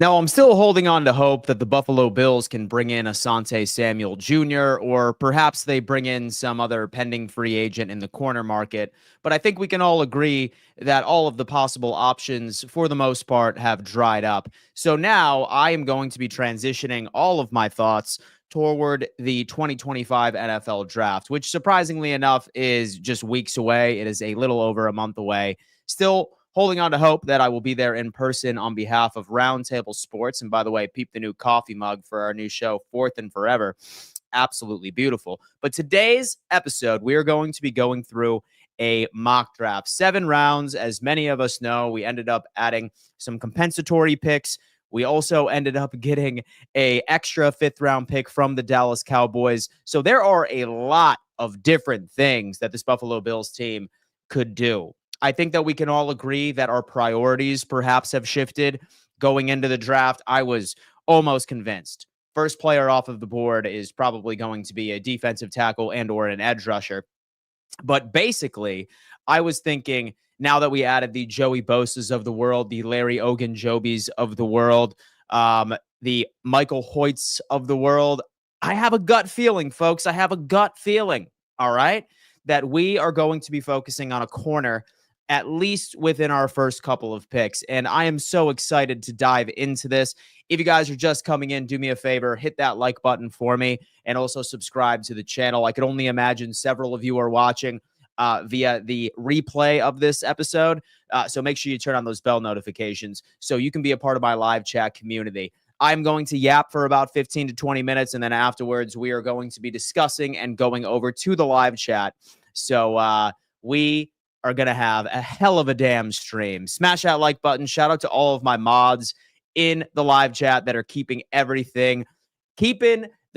Now, I'm still holding on to hope that the Buffalo Bills can bring in Asante Samuel Jr., or perhaps they bring in some other pending free agent in the corner market. But I think we can all agree that all of the possible options, for the most part, have dried up. So now I am going to be transitioning all of my thoughts toward the 2025 NFL draft, which surprisingly enough is just weeks away. It is a little over a month away. Still holding on to hope that I will be there in person on behalf of Roundtable Sports. And by the way, peep the new coffee mug for our new show, Fourth and Forever. Absolutely beautiful. But today's episode, we are going to be going through a mock draft. 7 rounds, as many of us know. We ended up adding some compensatory picks. We also ended up getting a extra 5th round pick from the Dallas Cowboys. So there are a lot of different things that this Buffalo Bills team could do. I think that we can all agree that our priorities perhaps have shifted going into the draft. I was almost convinced. First player off of the board is probably going to be a defensive tackle and or an edge rusher. But basically, I was thinking now that we added the Joey Bosa's of the world, the Larry Ogunjobis of the world, the Michael Hoyts of the world, I have a gut feeling, folks. I have a gut feeling, all right, that we are going to be focusing on a corner at least within our first couple of picks. And I am so excited to dive into this. If you guys are just coming in, do me a favor, hit that like button for me and also subscribe to the channel. I could only imagine several of you are watching via the replay of this episode. So make sure you turn on those bell notifications so you can be a part of my live chat community. I'm going to yap for about 15 to 20 minutes, and then afterwards we are going to be discussing and going over to the live chat. So we are going to have a hell of a damn stream. Smash that like button. Shout out to all of my mods in the live chat that are keeping the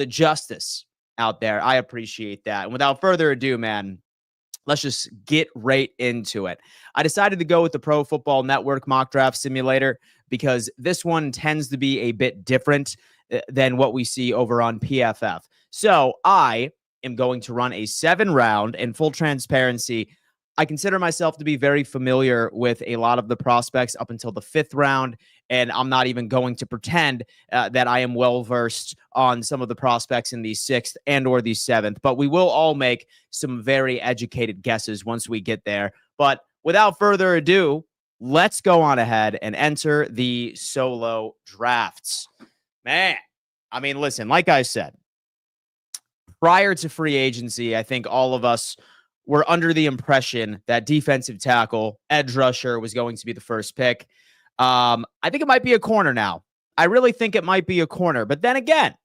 justice out there. I appreciate that. And without further ado, man, let's just get right into it. I decided to go with the Pro Football Network mock draft simulator because this one tends to be a bit different than what we see over on PFF. So I am going to run a 7-round, in full transparency, I consider myself to be very familiar with a lot of the prospects up until the 5th round, and I'm not even going to pretend that I am well-versed on some of the prospects in the 6th and or the 7th, but we will all make some very educated guesses once we get there. But without further ado, let's go on ahead and enter the solo drafts. Man, I mean, listen, like I said, prior to free agency, I think all of us were under the impression that defensive tackle, edge rusher was going to be the first pick. I think it might be a corner now. I really think it might be a corner. But then again,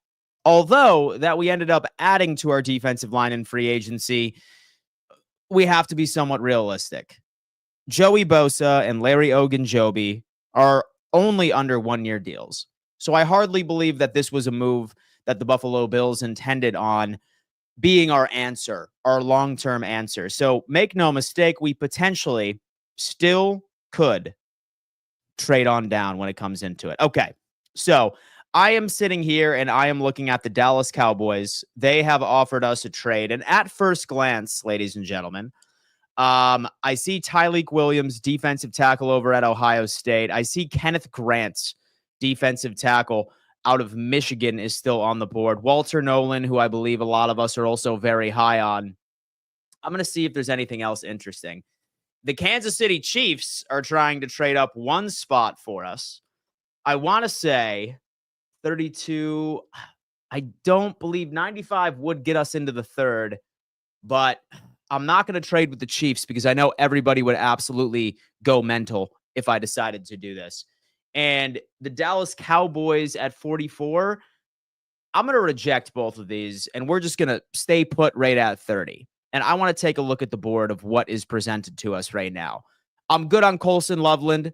although that we ended up adding to our defensive line in free agency, we have to be somewhat realistic. Joey Bosa and Larry Ogunjobi are only under 1-year deals. So I hardly believe that this was a move that the Buffalo Bills intended on being our answer, our long-term answer. So make no mistake, we potentially still could trade on down when it comes into it. Okay, so I am sitting here and I am looking at the Dallas Cowboys. They have offered us a trade. And at first glance, ladies and gentlemen, I see Tyleik Williams, defensive tackle over at Ohio State. I see Kenneth Grant, defensive tackle out of Michigan, is still on the board. Walter Nolan, who I believe a lot of us are also very high on. I'm going to see if there's anything else interesting. The Kansas City Chiefs are trying to trade up one spot for us. I want to say 32. I don't believe 95 would get us into the 3rd, but I'm not going to trade with the Chiefs because I know everybody would absolutely go mental if I decided to do this. And the Dallas Cowboys at 44, I'm going to reject both of these, and we're just going to stay put right at 30. And I want to take a look at the board of what is presented to us right now. I'm good on Colson Loveland,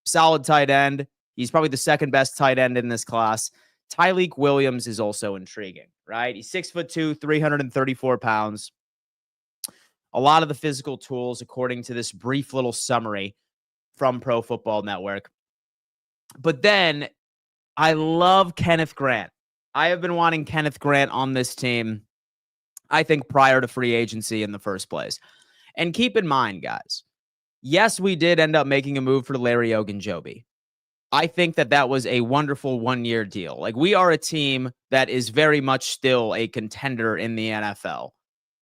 solid tight end. He's probably the 2nd best tight end in this class. Tyleik Williams is also intriguing, right? He's 6'2", 334 pounds. A lot of the physical tools, according to this brief little summary from Pro Football Network. But then I love Kenneth Grant. I have been wanting Kenneth Grant on this team, I think, prior to free agency in the first place. And keep in mind, guys, yes, we did end up making a move for Larry Ogunjobi. I think that was a wonderful 1-year deal. Like, we are a team that is very much still a contender in the NFL.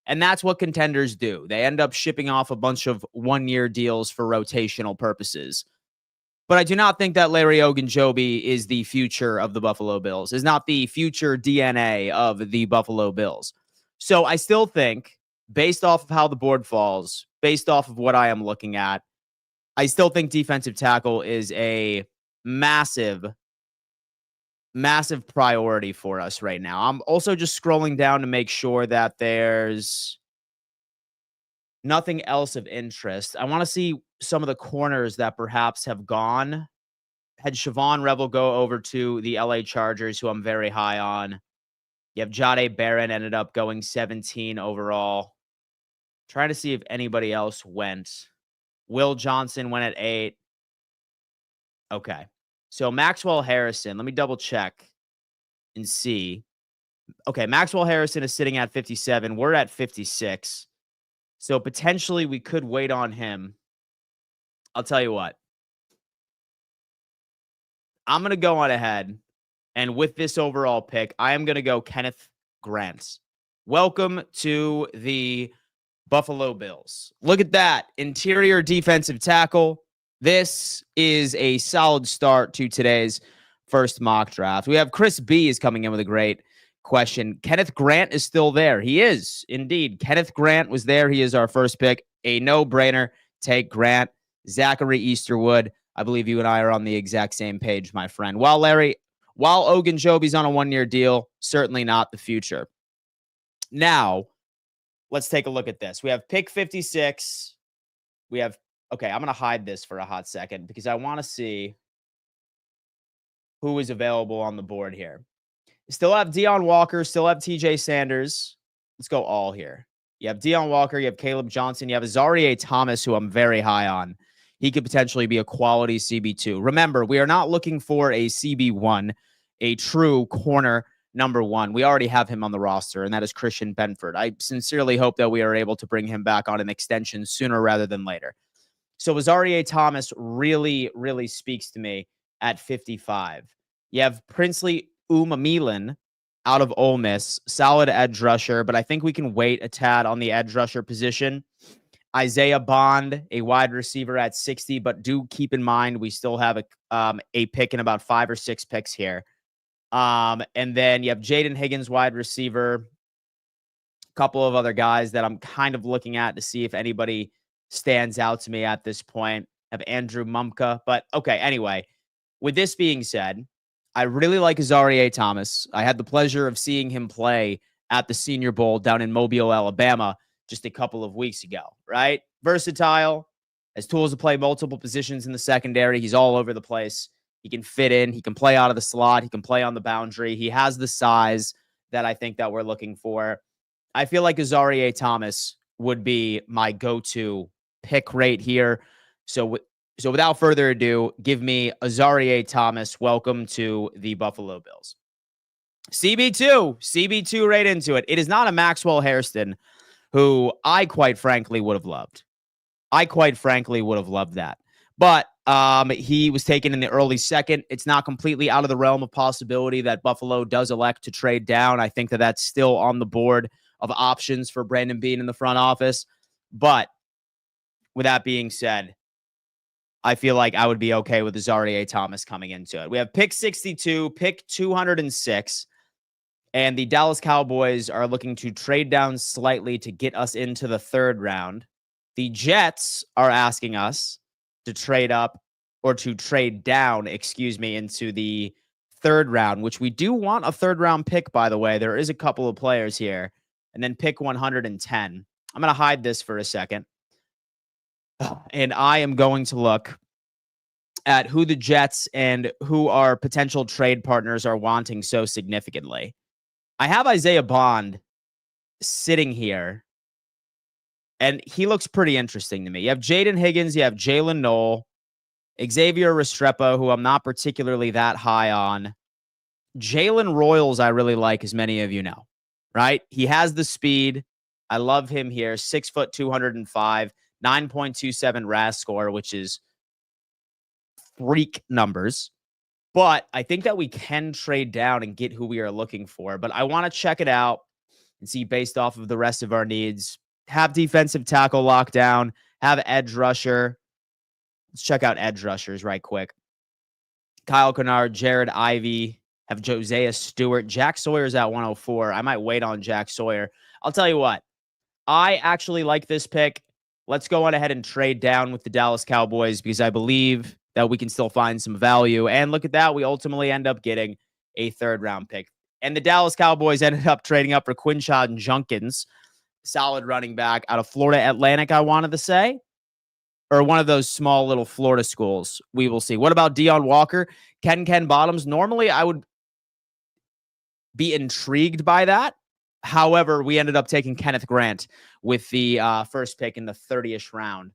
And that's what contenders do. They end up shipping off a bunch of 1-year deals for rotational purposes. But I do not think that Larry Ogunjobi is the future of the Buffalo Bills, is not the future DNA of the Buffalo Bills. So I still think, based off of how the board falls, based off of what I am looking at, I still think defensive tackle is a massive, massive priority for us right now. I'm also just scrolling down to make sure that there's nothing else of interest. I want to see some of the corners that perhaps have gone. Had Siobhan Revel go over to the LA Chargers, who I'm very high on. You have Jahdae Barron ended up going 17 overall. Trying to see if anybody else went. Will Johnson went at 8. Okay. So Maxwell Harrison, let me double check and see. Okay, Maxwell Harrison is sitting at 57. We're at 56. So potentially we could wait on him. I'll tell you what. I'm going to go on ahead, and with this overall pick, I am going to go Kenneth Grant. Welcome to the Buffalo Bills. Look at that. Interior defensive tackle. This is a solid start to today's first mock draft. We have Chris B is coming in with a great question. Kenneth Grant is still there. He is indeed. Kenneth Grant was there. He is our first pick. A no-brainer. Take Grant. Zachary Easterwood. I believe you and I are on the exact same page, my friend. While Ogunjobi's on a 1-year deal, certainly not the future. Now, let's take a look at this. We have pick 56. Okay, I'm going to hide this for a hot second because I want to see who is available on the board here. Still have Deion Walker, still have TJ Sanders. Let's go all here. You have Deion Walker, you have Caleb Johnson, you have Azareye'h Thomas, who I'm very high on. He could potentially be a quality CB2. Remember, we are not looking for a CB1, a true corner number 1. We already have him on the roster, and that is Christian Benford. I sincerely hope that we are able to bring him back on an extension sooner rather than later. So Azareye'h Thomas really, really speaks to me at 55. You have Princely Umamelan out of Ole Miss, solid edge rusher, but I think we can wait a tad on the edge rusher position. Isaiah Bond, a wide receiver at 60, but do keep in mind we still have a pick in about 5 or 6 picks here. And then you have Jaden Higgins, wide receiver, a couple of other guys that I'm kind of looking at to see if anybody stands out to me at this point. I have Andrew Mumka, but okay, anyway, with this being said, I really like Azareye'h Thomas. I had the pleasure of seeing him play at the Senior Bowl down in Mobile, Alabama, just a couple of weeks ago, right? Versatile, has tools to play multiple positions in the secondary. He's all over the place. He can fit in. He can play out of the slot. He can play on the boundary. He has the size that I think that we're looking for. I feel like Azareye'h Thomas would be my go-to pick right here. So without further ado, give me Azareye'h Thomas. Welcome to the Buffalo Bills. CB2 right into it. It is not a Maxwell Hairston, who I quite frankly would have loved. That. But he was taken in the early second. It's not completely out of the realm of possibility that Buffalo does elect to trade down. I think that that's still on the board of options for Brandon Beane in the front office. But with that being said, I feel like I would be okay with Azareye'h Thomas coming into it. We have pick 62, pick 206. And the Dallas Cowboys are looking to trade down slightly to get us into the 3rd round. The Jets are asking us to trade up or to trade down, into the 3rd round, which we do want a 3rd round pick, by the way. There is a couple of players here. And then pick 110. I'm going to hide this for a second. And I am going to look at who the Jets and who our potential trade partners are wanting so significantly. I have Isaiah Bond sitting here, and he looks pretty interesting to me. You have Jaden Higgins, you have Jalen Knoll, Xavier Restrepo, who I'm not particularly that high on. Jalen Royals, I really like, as many of you know, right? He has the speed. I love him here. 6 foot, 205, 9.27 RAS score, which is freak numbers. But I think that we can trade down and get who we are looking for. But I want to check it out and see based off of the rest of our needs. Have defensive tackle lockdown, have edge rusher. Let's check out edge rushers right quick. Kyle Kennard, Jared Ivey, have Josiah Stewart. Jack Sawyer's at 104. I might wait on Jack Sawyer. I'll tell you what. I actually like this pick. Let's go on ahead and trade down with the Dallas Cowboys because I believe that we can still find some value. And look at that. We ultimately end up getting a third-round pick. And the Dallas Cowboys ended up trading up for Quinshon Junkins, solid running back out of Florida Atlantic, I wanted to say, or one of those small little Florida schools. We will see. What about Deion Walker? Ken Bottoms. Normally, I would be intrigued by that. However, we ended up taking Kenneth Grant with the first pick in the 30th round.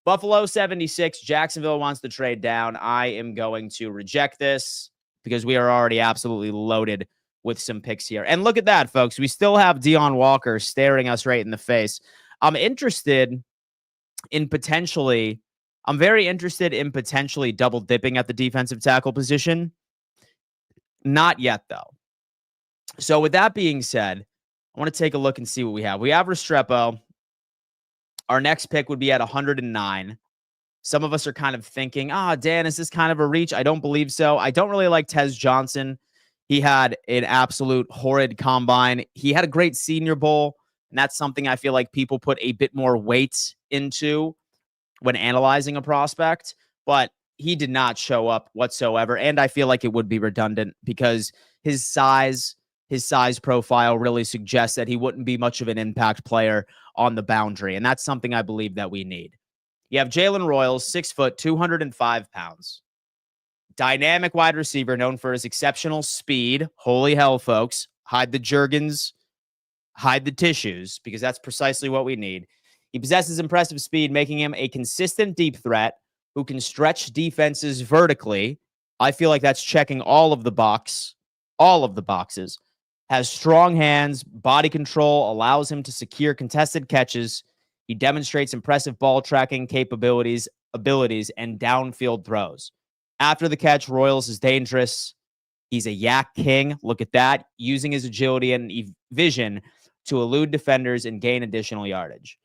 Buffalo 76. Jacksonville wants to trade down. I am going to reject this because we are already absolutely loaded with some picks here. And look at that, folks. We still have Deion Walker staring us right in the face. I'm very interested in potentially double dipping at the defensive tackle position. Not yet, though. So with that being said, I want to take a look and see what we have. We have Restrepo. Our next pick would be at 109. Some of us are kind of thinking, Dan, is this kind of a reach? I don't believe so. I don't really like Tez Johnson. He had an absolute horrid combine. He had a great Senior Bowl, and that's something I feel like people put a bit more weight into when analyzing a prospect, but he did not show up whatsoever, and I feel like it would be redundant because his size profile really suggests that he wouldn't be much of an impact player on the boundary, and that's something I believe that we need. You have Jalen Royals, 6 foot, 205 pounds. Dynamic wide receiver known for his exceptional speed. Holy hell, folks. Hide the Jergens, hide the tissues, because that's precisely what we need. He possesses impressive speed, making him a consistent deep threat who can stretch defenses vertically. I feel like that's checking all of the boxes. Has strong hands, body control, allows him to secure contested catches. He demonstrates impressive ball tracking abilities, and downfield throws. After the catch, Royals is dangerous. He's a yak king. Look at that. Using his agility and vision to elude defenders and gain additional yardage.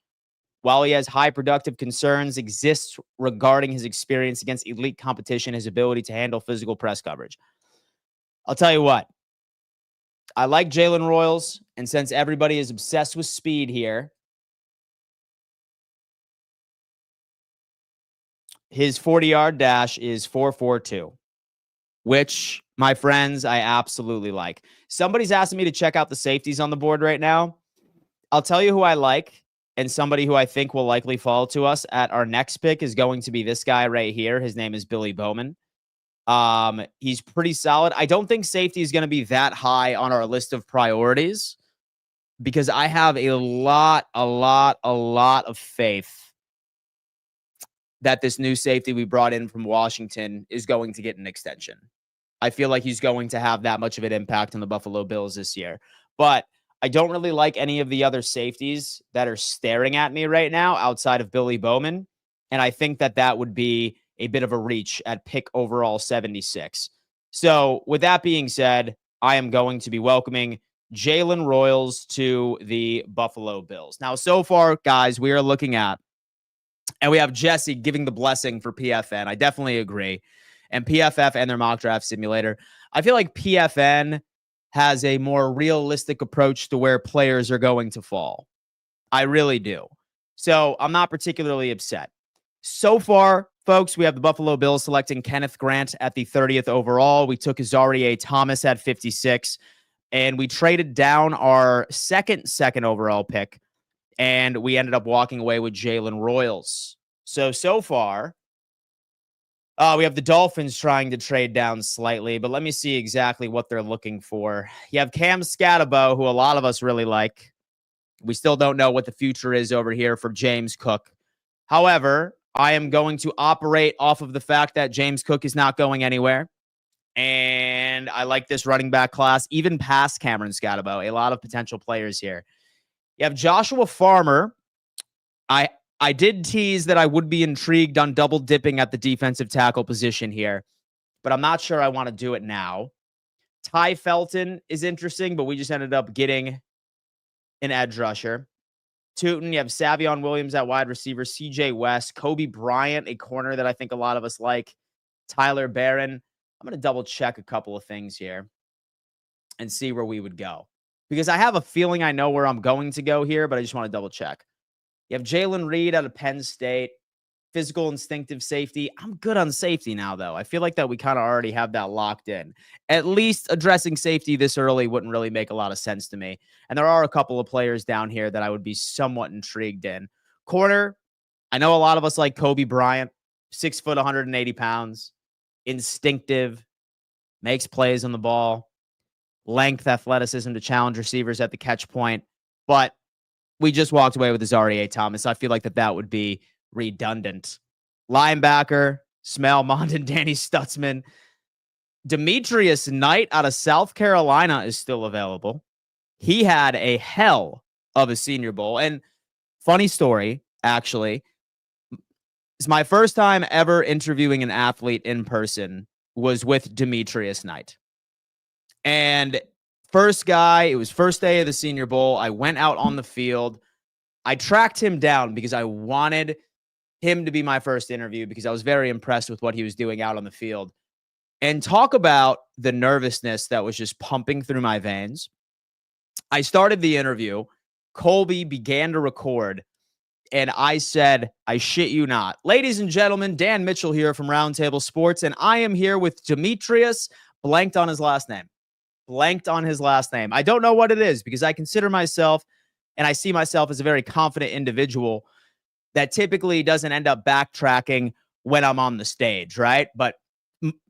While he has high productive concerns exists regarding his experience against elite competition, his ability to handle physical press coverage. I'll tell you what. I like Jalen Royals, and since everybody is obsessed with speed here, his 40-yard dash is 4.42, which, my friends, I absolutely like. Somebody's asking me to check out the safeties on the board right now. I'll tell you who I like, and somebody who I think will likely fall to us at our next pick is going to be this guy right here. His name is Billy Bowman. He's pretty solid. I don't think safety is going to be that high on our list of priorities because I have a lot of faith that this new safety we brought in from Washington is going to get an extension. I feel like he's going to have that much of an impact on the Buffalo Bills this year. But I don't really like any of the other safeties that are staring at me right now outside of Billy Bowman. And I think that would be a bit of a reach at pick overall 76. So with that being said, I am going to be welcoming Jalen Royals to the Buffalo Bills. Now, so far, guys, we are looking at, and we have Jesse giving the blessing for PFN. I definitely agree. And PFF and their mock draft simulator. I feel like PFN has a more realistic approach to where players are going to fall. I really do. So I'm not particularly upset. So far, folks, we have the Buffalo Bills selecting Kenneth Grant at the 30th overall. We took Azareye'h Thomas at 56, and we traded down our second overall pick, and we ended up walking away with Jalen Royals. So far, we have the Dolphins trying to trade down slightly, but let me see exactly what they're looking for. You have Cam Scatabo, who a lot of us really like. We still don't know what the future is over here for James Cook. However, I am going to operate off of the fact that James Cook is not going anywhere. And I like this running back class, even past Cameron Scatabo. A lot of potential players here. You have Joshua Farmer. I did tease that I would be intrigued on double dipping at the defensive tackle position here. but I'm not sure I want to do it now. Ty Felton is interesting, but we just ended up getting an edge rusher. Tootin, you have Savion Williams at wide receiver, CJ West, Kobe Bryant, a corner that I think a lot of us like, Tyler Barron. I'm going to double check a couple of things here and see where we would go, because I have a feeling I know where I'm going to go here, but I just want to double check. You have Jalen Reed out of Penn State, physical instinctive safety. I'm good on safety now, though. I feel like that we kind of already have that locked in. At least addressing safety this early wouldn't really make a lot of sense to me. And there are a couple of players down here that I would be somewhat intrigued in. Corner, I know a lot of us like Kobe Bryant, 6 foot, 180 pounds, instinctive, makes plays on the ball, length, athleticism to challenge receivers at the catch point. But we just walked away with Azareye'h Thomas. I feel like that would be redundant. Linebacker, Smael Mondon, Danny Stutzman. Demetrius Knight out of South Carolina is still available. He had a hell of a Senior Bowl. And funny story, actually, it's my first time ever interviewing an athlete in person was with Demetrius Knight. And first guy, it was first day of the Senior Bowl. I went out on the field. I tracked him down because I wanted him to be my first interview because I was very impressed with what he was doing out on the field. And talk about the nervousness that was just pumping through my veins. I started the interview. Colby began to record. And I said, I shit you not. Ladies and gentlemen, Dan Mitchell here from Roundtable Sports. And I am here with Demetrius, blanked on his last name. I don't know what it is because I consider myself, and I see myself as a very confident individual that typically doesn't end up backtracking when I'm on the stage, right? But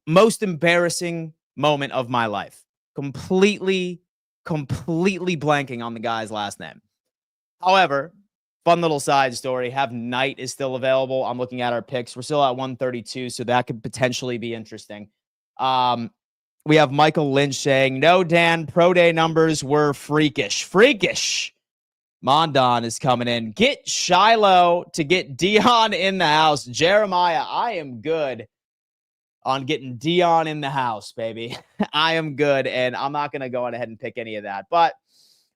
most embarrassing moment of my life. Completely blanking on the guy's last name. However, fun little side story. Have Knight is still available. I'm looking at our picks. We're still at 132, so that could potentially be interesting. We have Michael Lynch saying, no, Dan, pro day numbers were freakish. Mondon is coming in. Get Shiloh to get Dion in the house. Jeremiah, I am good on getting Dion in the house, baby. I am good, and I'm not going to go on ahead and pick any of that. But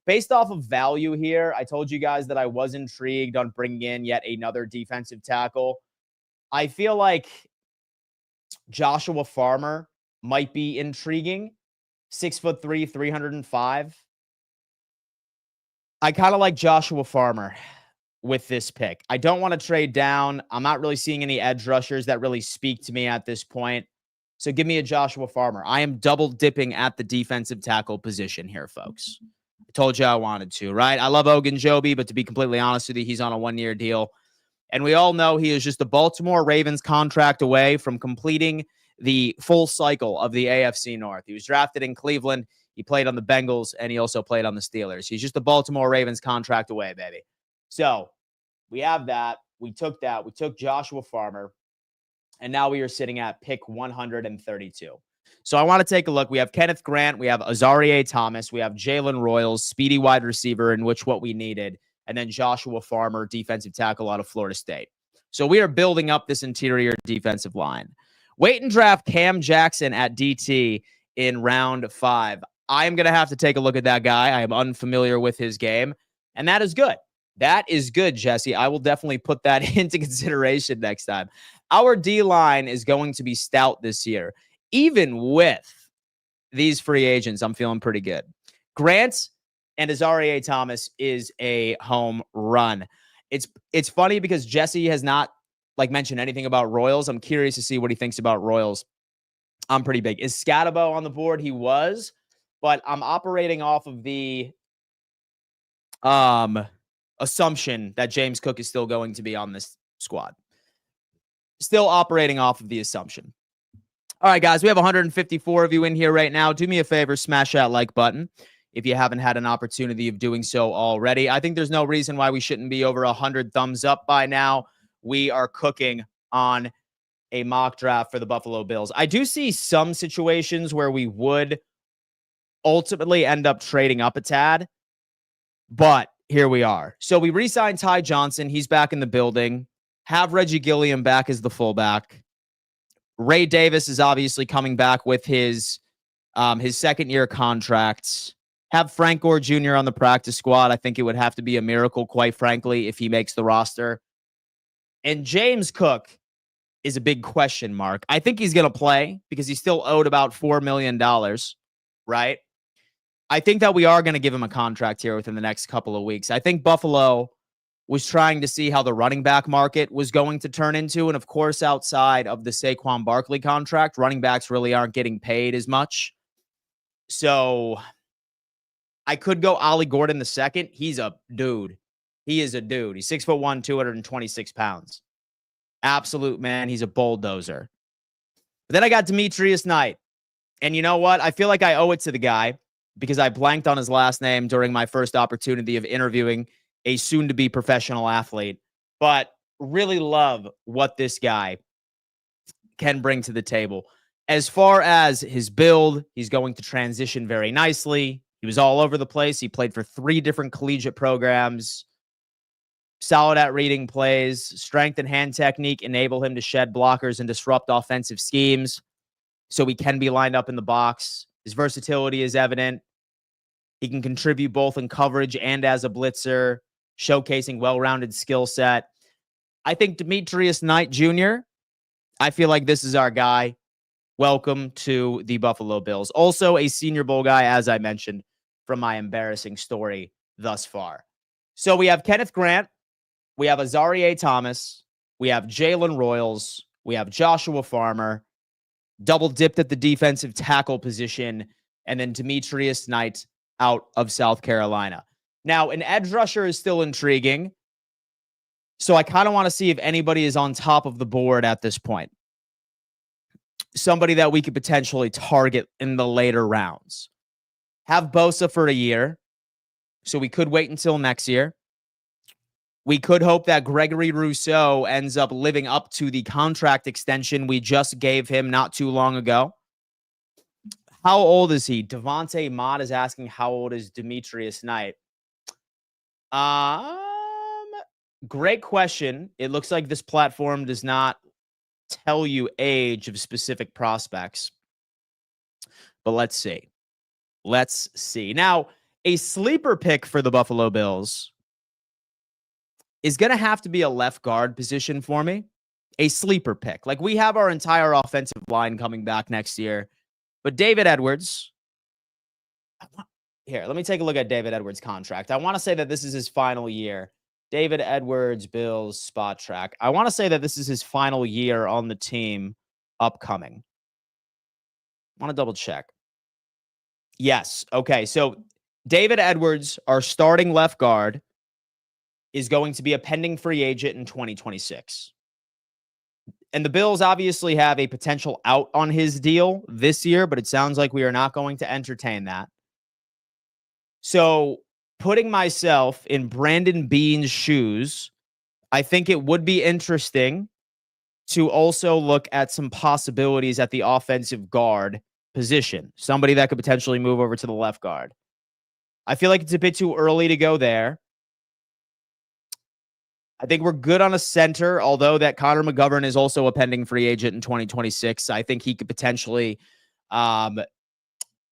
based off of value here, I told you guys that I was intrigued on bringing in yet another defensive tackle. I feel like Joshua Farmer might be intriguing. 6'3", 305. I kind of like Joshua Farmer with this pick. I don't want to trade down. I'm not really seeing any edge rushers that really speak to me at this point. So give me a Joshua Farmer. I am double dipping at the defensive tackle position here, folks. I told you I wanted to, right? I love Ogunjobi, but to be completely honest with you, he's on a one-year deal. And we all know he is just the Baltimore Ravens contract away from completing the full cycle of the AFC North. He was drafted in Cleveland. He played on the Bengals, and he also played on the Steelers. He's just the Baltimore Ravens contract away, baby. So we have that. We took that. We took Joshua Farmer, and now we are sitting at pick 132. So I want to take a look. We have Kenneth Grant. We have Azareye'h Thomas. We have Jalen Royals, speedy wide receiver, in which what we needed, and then Joshua Farmer, defensive tackle out of Florida State. So we are building up this interior defensive line. Wait and draft Cam Jackson at DT in round 5. I am going to have to take a look at that guy. I am unfamiliar with his game, and that is good. That is good, Jesse. I will definitely put that into consideration next time. Our D-line is going to be stout this year. Even with these free agents, I'm feeling pretty good. Grant and Azareye'h Thomas is a home run. It's funny because Jesse has not mentioned anything about Royals. I'm curious to see what he thinks about Royals. I'm pretty big. Is Scatabo on the board? He was, but I'm operating off of the assumption that James Cook is still going to be on this squad. Still operating off of the assumption. All right, guys, we have 154 of you in here right now. Do me a favor, smash that like button if you haven't had an opportunity of doing so already. I think there's no reason why we shouldn't be over 100 thumbs up by now. We are cooking on a mock draft for the Buffalo Bills. I do see some situations where we would ultimately end up trading up a tad, but here we are. So we re-signed Ty Johnson. He's back in the building. Have Reggie Gilliam back as the fullback. Ray Davis is obviously coming back with his second-year contract. Have Frank Gore Jr. on the practice squad. I think it would have to be a miracle, quite frankly, if he makes the roster. And James Cook is a big question mark. I think he's going to play because he's still owed about $4 million, right? I think that we are going to give him a contract here within the next couple of weeks. I think Buffalo was trying to see how the running back market was going to turn into. And of course, outside of the Saquon Barkley contract, running backs really aren't getting paid as much. So I could go Ollie Gordon the second. He's a dude. He is a dude. He's 6'1", 226 pounds. Absolute man. He's a bulldozer. But then I got Demetrius Knight. And you know what? I feel like I owe it to the guy because I blanked on his last name during my first opportunity of interviewing a soon-to-be professional athlete. But really love what this guy can bring to the table. As far as his build, he's going to transition very nicely. He was all over the place. He played for 3 different collegiate programs. Solid at reading plays. Strength and hand technique enable him to shed blockers and disrupt offensive schemes, so he can be lined up in the box. His versatility is evident. He can contribute both in coverage and as a blitzer, showcasing well-rounded skill set. I think Demetrius Knight Jr., I feel like this is our guy. Welcome to the Buffalo Bills. Also a Senior Bowl guy, as I mentioned, from my embarrassing story thus far. So we have Kenneth Grant. We have Azareye'h Thomas. We have Jalen Royals. We have Joshua Farmer. Double dipped at the defensive tackle position. And then Demetrius Knight out of South Carolina. Now, an edge rusher is still intriguing. So I kind of want to see if anybody is on top of the board at this point. Somebody that we could potentially target in the later rounds. Have Bosa for a year. So we could wait until next year. We could hope that Gregory Rousseau ends up living up to the contract extension we just gave him not too long ago. How old is he? Devontae Mott is asking how old is Demetrius Knight? Great question. It looks like this platform does not tell you age of specific prospects. But let's see. Let's see. Now, a sleeper pick for the Buffalo Bills is going to have to be a left guard position for me. A sleeper pick. Like, we have our entire offensive line coming back next year. But David Edwards, here, let me take a look at David Edwards' contract. I want to say that this is his final year. David Edwards, Bills, spot track. I want to say that this is his final year on the team upcoming. I want to double check. Yes. Okay. So David Edwards, our starting left guard, is going to be a pending free agent in 2026. And the Bills obviously have a potential out on his deal this year, but it sounds like we are not going to entertain that. So putting myself in Brandon Beane's shoes, I think it would be interesting to also look at some possibilities at the offensive guard position. Somebody that could potentially move over to the left guard. I feel like it's a bit too early to go there. I think we're good on a center, although that Connor McGovern is also a pending free agent in 2026. I think he could potentially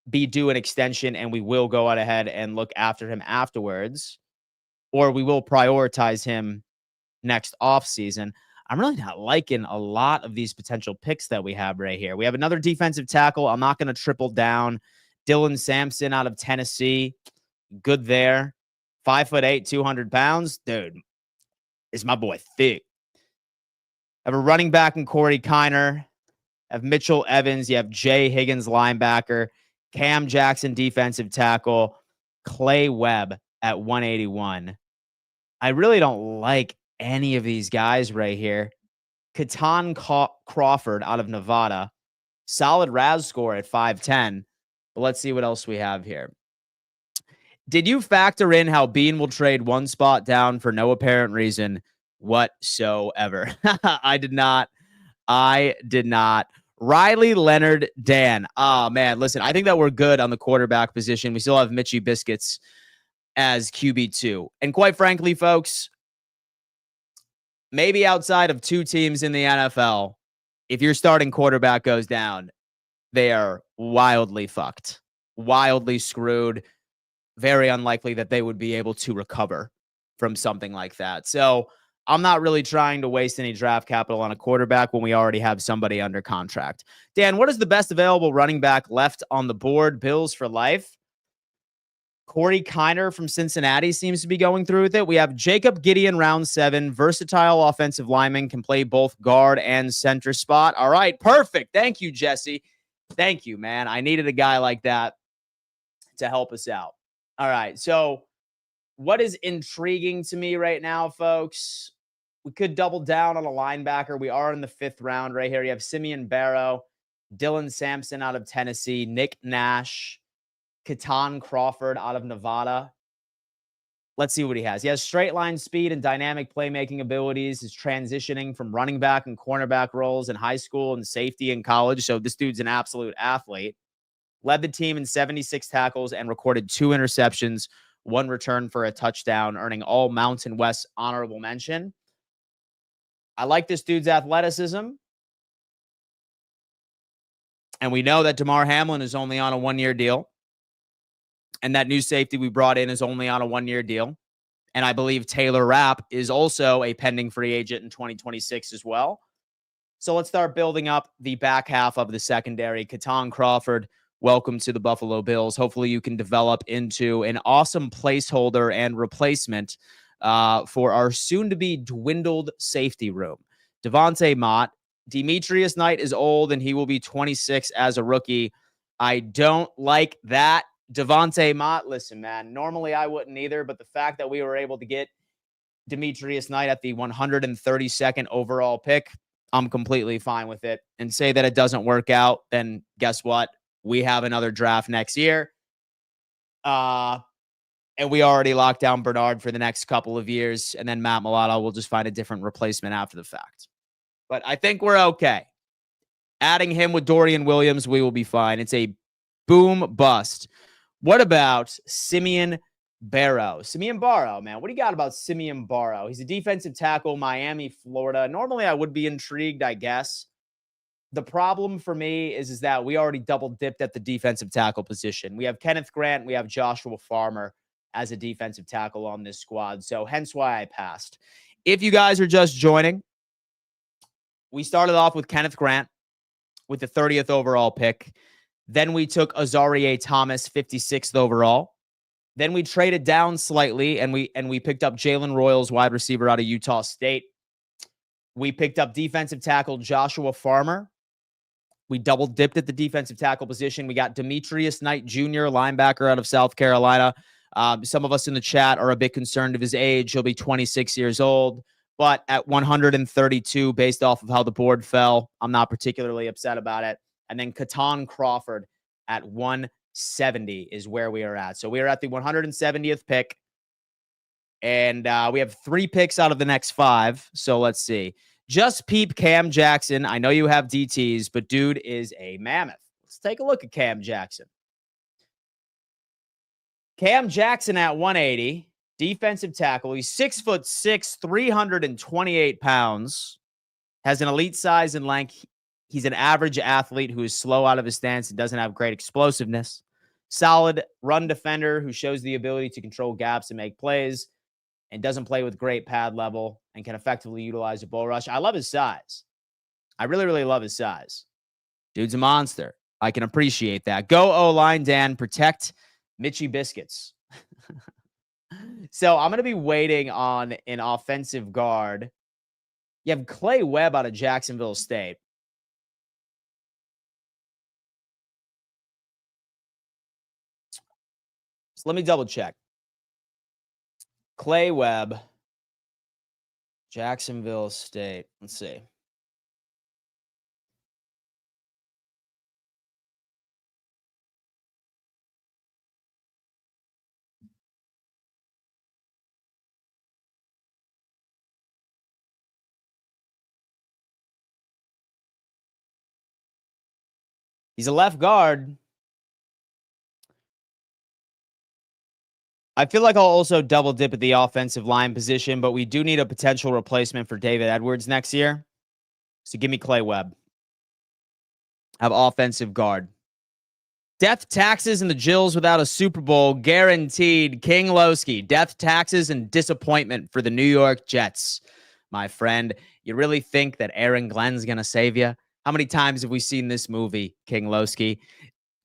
be due an extension, and we will go out ahead and look after him afterwards, or we will prioritize him next offseason. I'm really not liking a lot of these potential picks that we have right here. We have another defensive tackle. I'm not going to triple down. Dylan Sampson out of Tennessee. Good there. 5'8", 200 pounds. Dude, is my boy thick. Have a running back in Corey Kiner. Have Mitchell Evans. You have Jay Higgins, linebacker. Cam Jackson, defensive tackle. Clay Webb at 181. I really don't like any of these guys right here. Katan Crawford out of Nevada. Solid RAS score at 5'10". But let's see what else we have here. Did you factor in how Bean will trade one spot down for no apparent reason whatsoever? I did not. Riley Leonard Dan. Oh, man. Listen, I think that we're good on the quarterback position. We still have Mitchie Biscuits as QB2. And quite frankly, folks, maybe outside of 2 teams in the NFL, if your starting quarterback goes down, they are wildly fucked, wildly screwed. Very unlikely that they would be able to recover from something like that. So I'm not really trying to waste any draft capital on a quarterback when we already have somebody under contract. Dan, what is the best available running back left on the board? Bills for life. Corey Kiner from Cincinnati seems to be going through with it. We have Jacob Gideon, round 7, versatile offensive lineman, can play both guard and center spot. All right, perfect. Thank you, Jesse. Thank you, man. I needed a guy like that to help us out. All right, so what is intriguing to me right now, folks? We could double down on a linebacker. We are in the 5th round right here. You have Simeon Barrow, Dylan Sampson out of Tennessee, Nick Nash, Keaton Crawford out of Nevada. Let's see what he has. He has straight line speed and dynamic playmaking abilities. He's transitioning from running back and cornerback roles in high school and safety in college. So this dude's an absolute athlete. Led the team in 76 tackles and recorded 2 interceptions, 1 return for a touchdown, earning all Mountain West honorable mention. I like this dude's athleticism. And we know that Damar Hamlin is only on a 1-year deal. And that new safety we brought in is only on a 1-year deal. And I believe Taylor Rapp is also a pending free agent in 2026 as well. So let's start building up the back half of the secondary. Keaton Crawford, welcome to the Buffalo Bills. Hopefully you can develop into an awesome placeholder and replacement for our soon-to-be dwindled safety room. Devontae Mott. Demetrius Knight is old, and he will be 26 as a rookie. I don't like that. Devontae Mott, listen, man, normally I wouldn't either, but the fact that we were able to get Demetrius Knight at the 132nd overall pick, I'm completely fine with it. And say that it doesn't work out, then guess what? We have another draft next year. And we already locked down Bernard for the next couple of years, and then Matt Milano will just find a different replacement after the fact. But I think we're okay. Adding him with Dorian Williams, we will be fine. It's a boom bust. What about Simeon Barrow? Simeon Barrow, man. What do you got about Simeon Barrow? He's a defensive tackle, Miami, Florida. Normally, I would be intrigued, I guess. The problem for me is that we already double-dipped at the defensive tackle position. We have Kenneth Grant. We have Joshua Farmer as a defensive tackle on this squad. So hence why I passed. If you guys are just joining, we started off with Kenneth Grant with the 30th overall pick. Then we took Azareye'h Thomas, 56th overall. Then we traded down slightly, and we picked up Jalen Royals, wide receiver out of Utah State. We picked up defensive tackle Joshua Farmer. We double dipped at the defensive tackle position. We got Demetrius Knight Jr., linebacker out of South Carolina. Some of us in the chat are a bit concerned of his age. He'll be 26 years old. But at 132, based off of how the board fell, I'm not particularly upset about it. And then Keaton Crawford at 170 is where we are at. So we are at the 170th pick. And we have 3 picks out of the next 5. So let's see. Just peep Cam Jackson. I know you have DTs, but dude is a mammoth. Let's take a look at Cam Jackson. Cam Jackson at 180. Defensive tackle. He's 6'6", 328 pounds. Has an elite size and length. He's an average athlete who is slow out of his stance and doesn't have great explosiveness. Solid run defender who shows the ability to control gaps and make plays and doesn't play with great pad level and can effectively utilize a bull rush. I love his size. I really, really love his size. Dude's a monster. I can appreciate that. Go O-line, Dan. Protect Mitchy Biscuits. So I'm going to be waiting on an offensive guard. You have Clay Webb out of Jacksonville State. So let me double check. Clay Webb, Jacksonville State. Let's see. He's a left guard. I feel like I'll also double dip at the offensive line position, but we do need a potential replacement for David Edwards next year. So give me Clay Webb. have offensive guard. Death, taxes, and the Jills without a Super Bowl guaranteed. King Lowski, death, taxes, and disappointment for the New York Jets. My friend, you really think that Aaron Glenn's going to save you? How many times have we seen this movie, King Lowski?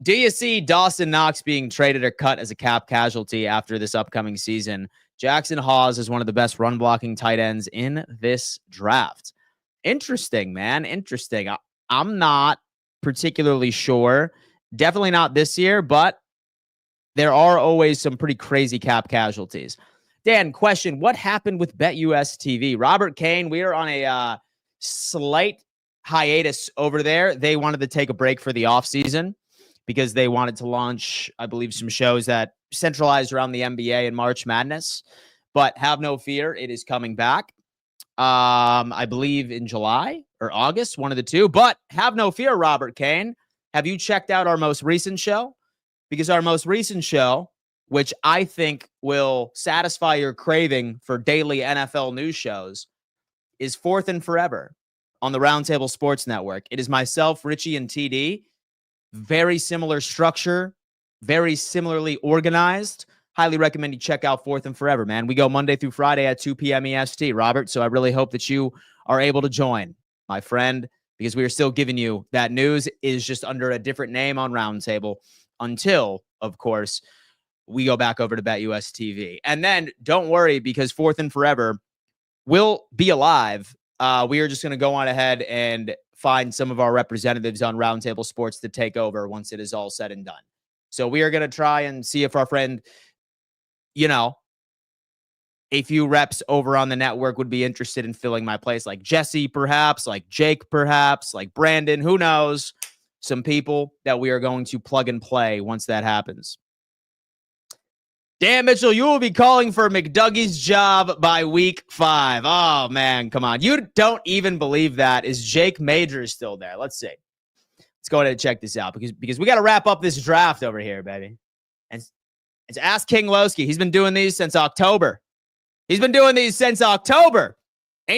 Do you see Dawson Knox being traded or cut as a cap casualty after this upcoming season? Jackson Hawes is one of the best run blocking tight ends in this draft. Interesting, man. Interesting. I'm not particularly sure. Definitely not this year, but there are always some pretty crazy cap casualties. Dan, question, what happened with BetUS TV? Robert Kane, we are on a slight hiatus over there. They wanted to take a break for the offseason because they wanted to launch, I believe, some shows that centralized around the NBA and March Madness. But have no fear, it is coming back. I believe in July or August, one of the two. But have no fear, Robert Kane. Have you checked out our most recent show? Because our most recent show, which I think will satisfy your craving for daily NFL news shows, is Fourth and Forever on the Roundtable Sports Network. It is myself, Richie, and TD. Very similar structure, very similarly organized. Highly recommend you check out Fourth and Forever, man. We go Monday through Friday at 2 p.m. EST, Robert. So I really hope that you are able to join, my friend, because we are still giving you that news. Is just under a different name on Roundtable until, of course, we go back over to BetUS TV. And then don't worry, because Fourth and Forever will be alive. We are just going to go on ahead and find some of our representatives on Roundtable Sports to take over once it is all said and done. So we are going to try and see if our friend, a few reps over on the network would be interested in filling my place, like Jesse, perhaps, like Jake, perhaps, like Brandon, who knows? Some people that we are going to plug and play once that happens. Dan Mitchell, you will be calling for McDougie's job by week 5. Oh, man, come on. You don't even believe that. Is Jake Majors still there? Let's see. Let's go ahead and check this out because we got to wrap up this draft over here, baby. And it's Ask King Lowski. He's been doing these since October. Ain't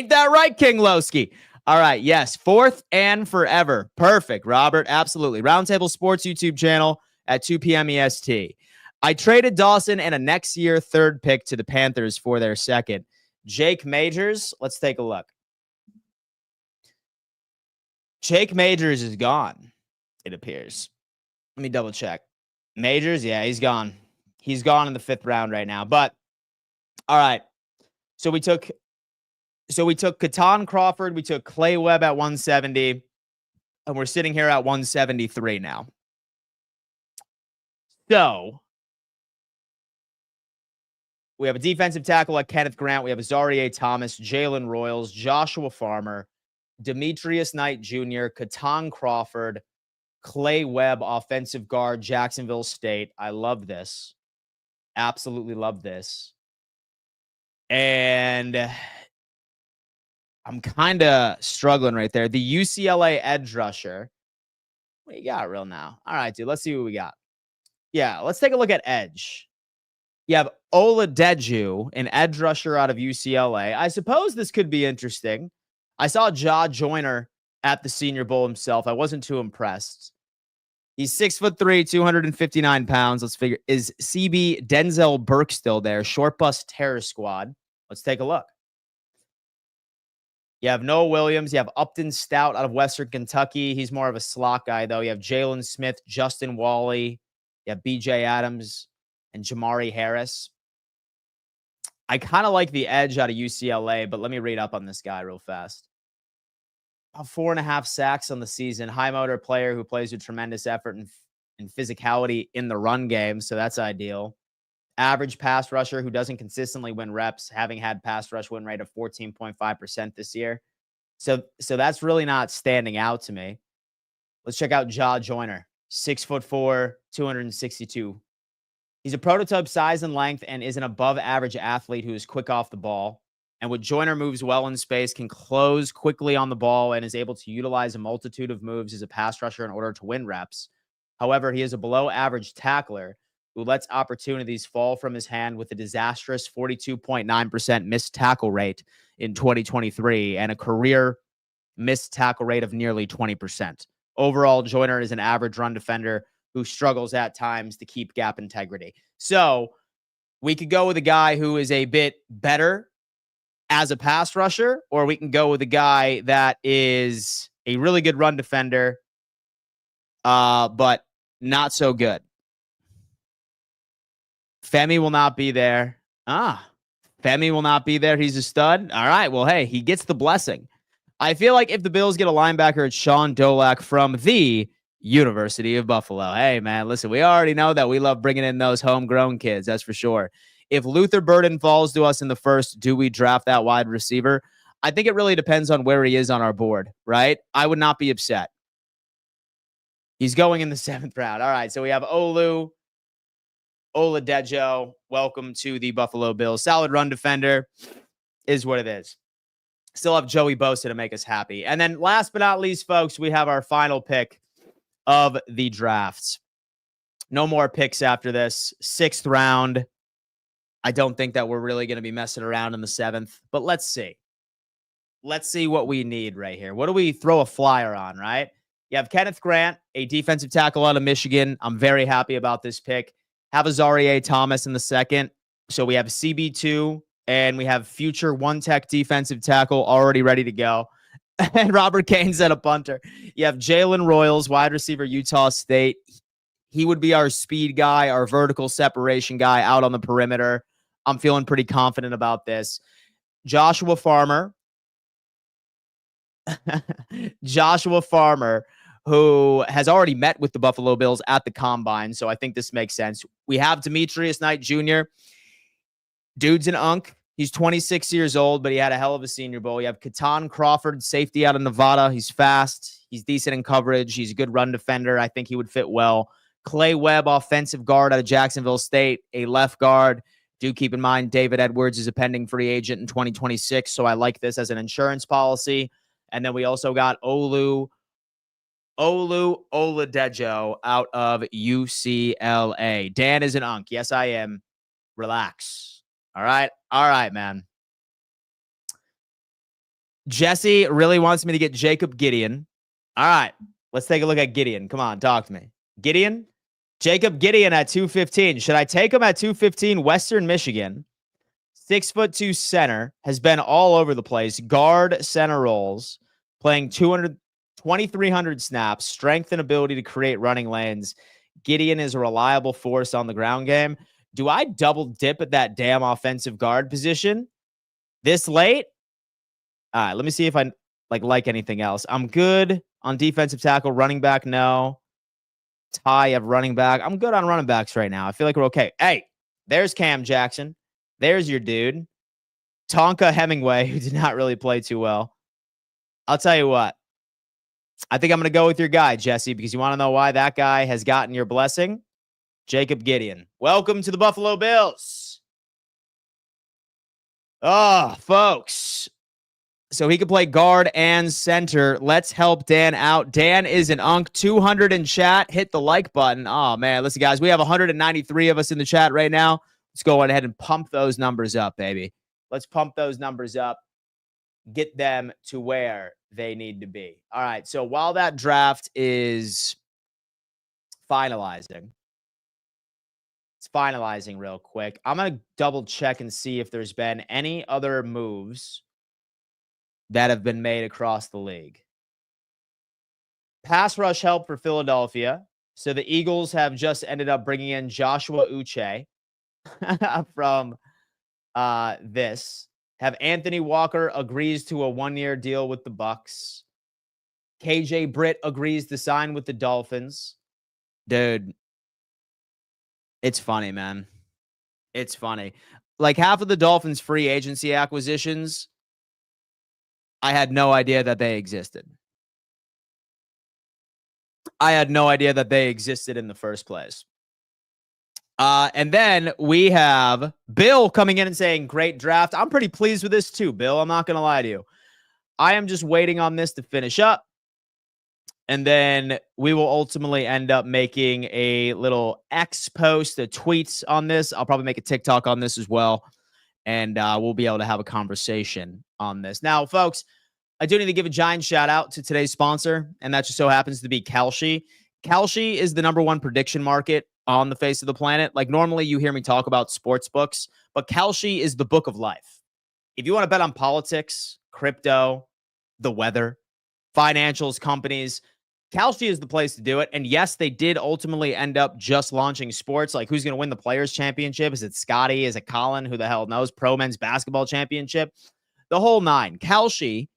that right, King Lowski? All right, yes, Fourth and Forever. Perfect, Robert, absolutely. Roundtable Sports YouTube channel at 2 p.m. EST. I traded Dawson and a next year third pick to the Panthers for their second. Jake Majors, let's take a look. Jake Majors is gone, it appears. Let me double check. Majors, yeah, he's gone. He's gone in the 5th round right now. But, all right, so we took Keaton Crawford, we took Clay Webb at 170, and we're sitting here at 173 now. So we have a defensive tackle like Kenneth Grant. We have Azareye'h Thomas, Jalen Royals, Joshua Farmer, Demetrius Knight Jr., Keaton Crawford, Clay Webb, offensive guard, Jacksonville State. I love this. Absolutely love this. And I'm kind of struggling right there. The UCLA edge rusher. What you got real now? All right, dude. Let's see what we got. Yeah, let's take a look at edge. You have Oladeju, an edge rusher out of UCLA. I suppose this could be interesting. I saw Ja Joyner at the Senior Bowl himself. I wasn't too impressed. He's 6'3", 259 pounds. Let's figure. Is CB Denzel Burke still there? Short Bus Terror Squad. Let's take a look. You have Noah Williams. You have Upton Stout out of Western Kentucky. He's more of a slot guy, though. You have Jalen Smith, Justin Wally. You have BJ Adams and Jamari Harris. I kind of like the edge out of UCLA, but let me read up on this guy real fast. 4.5 sacks on the season. High motor player who plays with tremendous effort and physicality in the run game, so that's ideal. Average pass rusher who doesn't consistently win reps, having had pass rush win rate of 14.5% this year. So that's really not standing out to me. Let's check out Ja Joyner, 6'4", 262. He's a prototype size and length and is an above average athlete who is quick off the ball. And with Joyner moves well in space, can close quickly on the ball, and is able to utilize a multitude of moves as a pass rusher in order to win reps. However, he is a below average tackler who lets opportunities fall from his hand with a disastrous 42.9% missed tackle rate in 2023 and a career missed tackle rate of nearly 20% Overall, Joyner is an average run defender who struggles at times to keep gap integrity. So we could go with a guy who is a bit better as a pass rusher, or we can go with a guy that is a really good run defender, but not so good. Femi will not be there. Femi will not be there. He's a stud. All right. Well, hey, he gets the blessing. I feel like if the Bills get a linebacker, it's Sean Dolak from the University of Buffalo. Hey, man, listen, we already know that we love bringing in those homegrown kids. That's for sure. If Luther Burden falls to us in the first, do we draft that wide receiver? I think it really depends on where he is on our board, right? I would not be upset. He's going in the 7th round. All right, so we have Oladejo. Welcome to the Buffalo Bills. Solid run defender is what it is. Still have Joey Bosa to make us happy. And then last but not least, folks, we have our final pick of the drafts. No more picks after this. 6th round. I don't think that we're really going to be messing around in the 7th, but let's see. Let's see what we need right here. What do we throw a flyer on, right? You have Kenneth Grant, a defensive tackle out of Michigan. I'm very happy about this pick. Have Azareye'h Thomas in the 2nd. So we have CB2, and we have future one-tech defensive tackle already ready to go. And Robert Kane's at a punter. You have Jalen Royals, wide receiver, Utah State. He would be our speed guy, our vertical separation guy out on the perimeter. I'm feeling pretty confident about this. Joshua Farmer. Joshua Farmer, who has already met with the Buffalo Bills at the Combine, so I think this makes sense. We have Demetrius Knight Jr. Dude's an unk. He's 26 years old, but he had a hell of a Senior Bowl. You have Katan Crawford, safety out of Nevada. He's fast. He's decent in coverage. He's a good run defender. I think he would fit well. Clay Webb, offensive guard out of Jacksonville State, a left guard. Do keep in mind David Edwards is a pending free agent in 2026, so I like this as an insurance policy. And then we also got Oladejo out of UCLA. Dan is an unk. Yes, I am. Relax. All right, man. Jesse really wants me to get Jacob Gideon. All right, let's take a look at Gideon. Come on, talk to me. Gideon? Jacob Gideon at 215. Should I take him at 215? Western Michigan. 6'2" center, has been all over the place. Guard center roles, playing 2,300 snaps, strength and ability to create running lanes. Gideon is a reliable force on the ground game. Do I double dip at that damn offensive guard position this late? All right, let me see if I like anything else. I'm good on defensive tackle. Running back, no. Tie of running back. I'm good on running backs right now. I feel like we're okay. Hey, there's Cam Jackson. There's your dude. Tonka Hemingway, who did not really play too well. I'll tell you what. I think I'm going to go with your guy, Jesse, because you want to know why that guy has gotten your blessing? Jacob Gideon. Welcome to the Buffalo Bills. Oh, folks. So he can play guard and center. Let's help Dan out. Dan is an unk. 200 in chat. Hit the like button. Oh, man. Listen, guys, we have 193 of us in the chat right now. Let's go ahead and pump those numbers up, baby. Let's pump those numbers up. Get them to where they need to be. All right. So while that draft is finalizing, it's finalizing real quick. I'm going to double check and see if there's been any other moves that have been made across the league. Pass rush help for Philadelphia. So the Eagles have just ended up bringing in Joshua Uche from this. Have Anthony Walker agrees to a 1-year deal with the Bucks. KJ Britt agrees to sign with the Dolphins. Dude, it's funny, man. It's funny. Like half of the Dolphins' free agency acquisitions, I had no idea that they existed. I had no idea that they existed in the first place. And then we have Bill coming in and saying, great draft. I'm pretty pleased with this too, Bill. I'm not going to lie to you. I am just waiting on this to finish up. And then we will ultimately end up making a little X post, a tweets on this. I'll probably make a TikTok on this as well. And we'll be able to have a conversation on this. Now, folks, I do need to give a giant shout out to today's sponsor, and that just so happens to be Kalshi. Kalshi is the number one prediction market on the face of the planet. Like normally you hear me talk about sports books, but Kalshi is the book of life. If you want to bet on politics, crypto, the weather, financials, companies, Kalshi is the place to do it. And yes, they did ultimately end up just launching sports. Like who's going to win the Players Championship? Is it Scotty? Is it Colin? Who the hell knows? Pro Men's Basketball Championship? The whole nine. Kalshi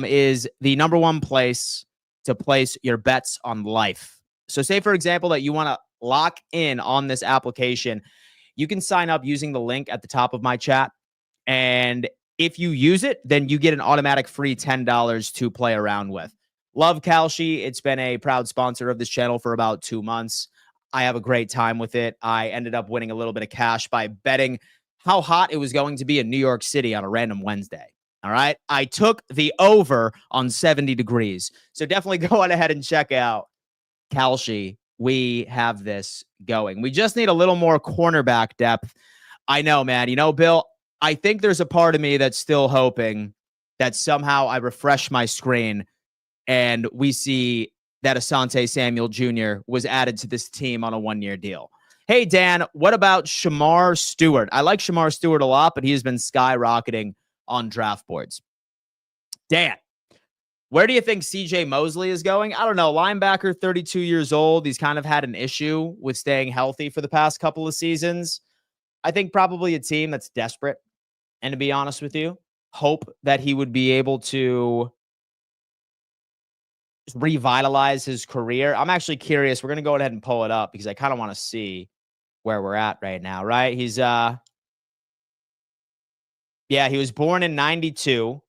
is the number one place to place your bets on life. So say, for example, that you want to lock in on this application. You can sign up using the link at the top of my chat. And if you use it, then you get an automatic free $10 to play around with. Love Kalshi. It's been a proud sponsor of this channel for about 2 months. I have a great time with it. I ended up winning a little bit of cash by betting how hot it was going to be in New York City on a random Wednesday. All right. I took the over on 70 degrees. So definitely go on ahead and check out Kalshi. We have this going. We just need a little more cornerback depth. I know, man. You know, Bill, I think there's a part of me that's still hoping that somehow I refresh my screen and we see that Asante Samuel Jr. was added to this team on a one-year deal. Hey, Dan, what about Shamar Stewart? I like Shamar Stewart a lot, but he has been skyrocketing on draft boards. Dan, where do you think CJ Mosley is going? I don't know. Linebacker, 32 years old. He's kind of had an issue with staying healthy for the past couple of seasons. I think probably a team that's desperate. And to be honest with you, hope that he would be able to revitalize his career. I'm actually curious. We're going to go ahead and pull it up because I kind of want to see where we're at right now, right? He's, yeah, he was born in 92,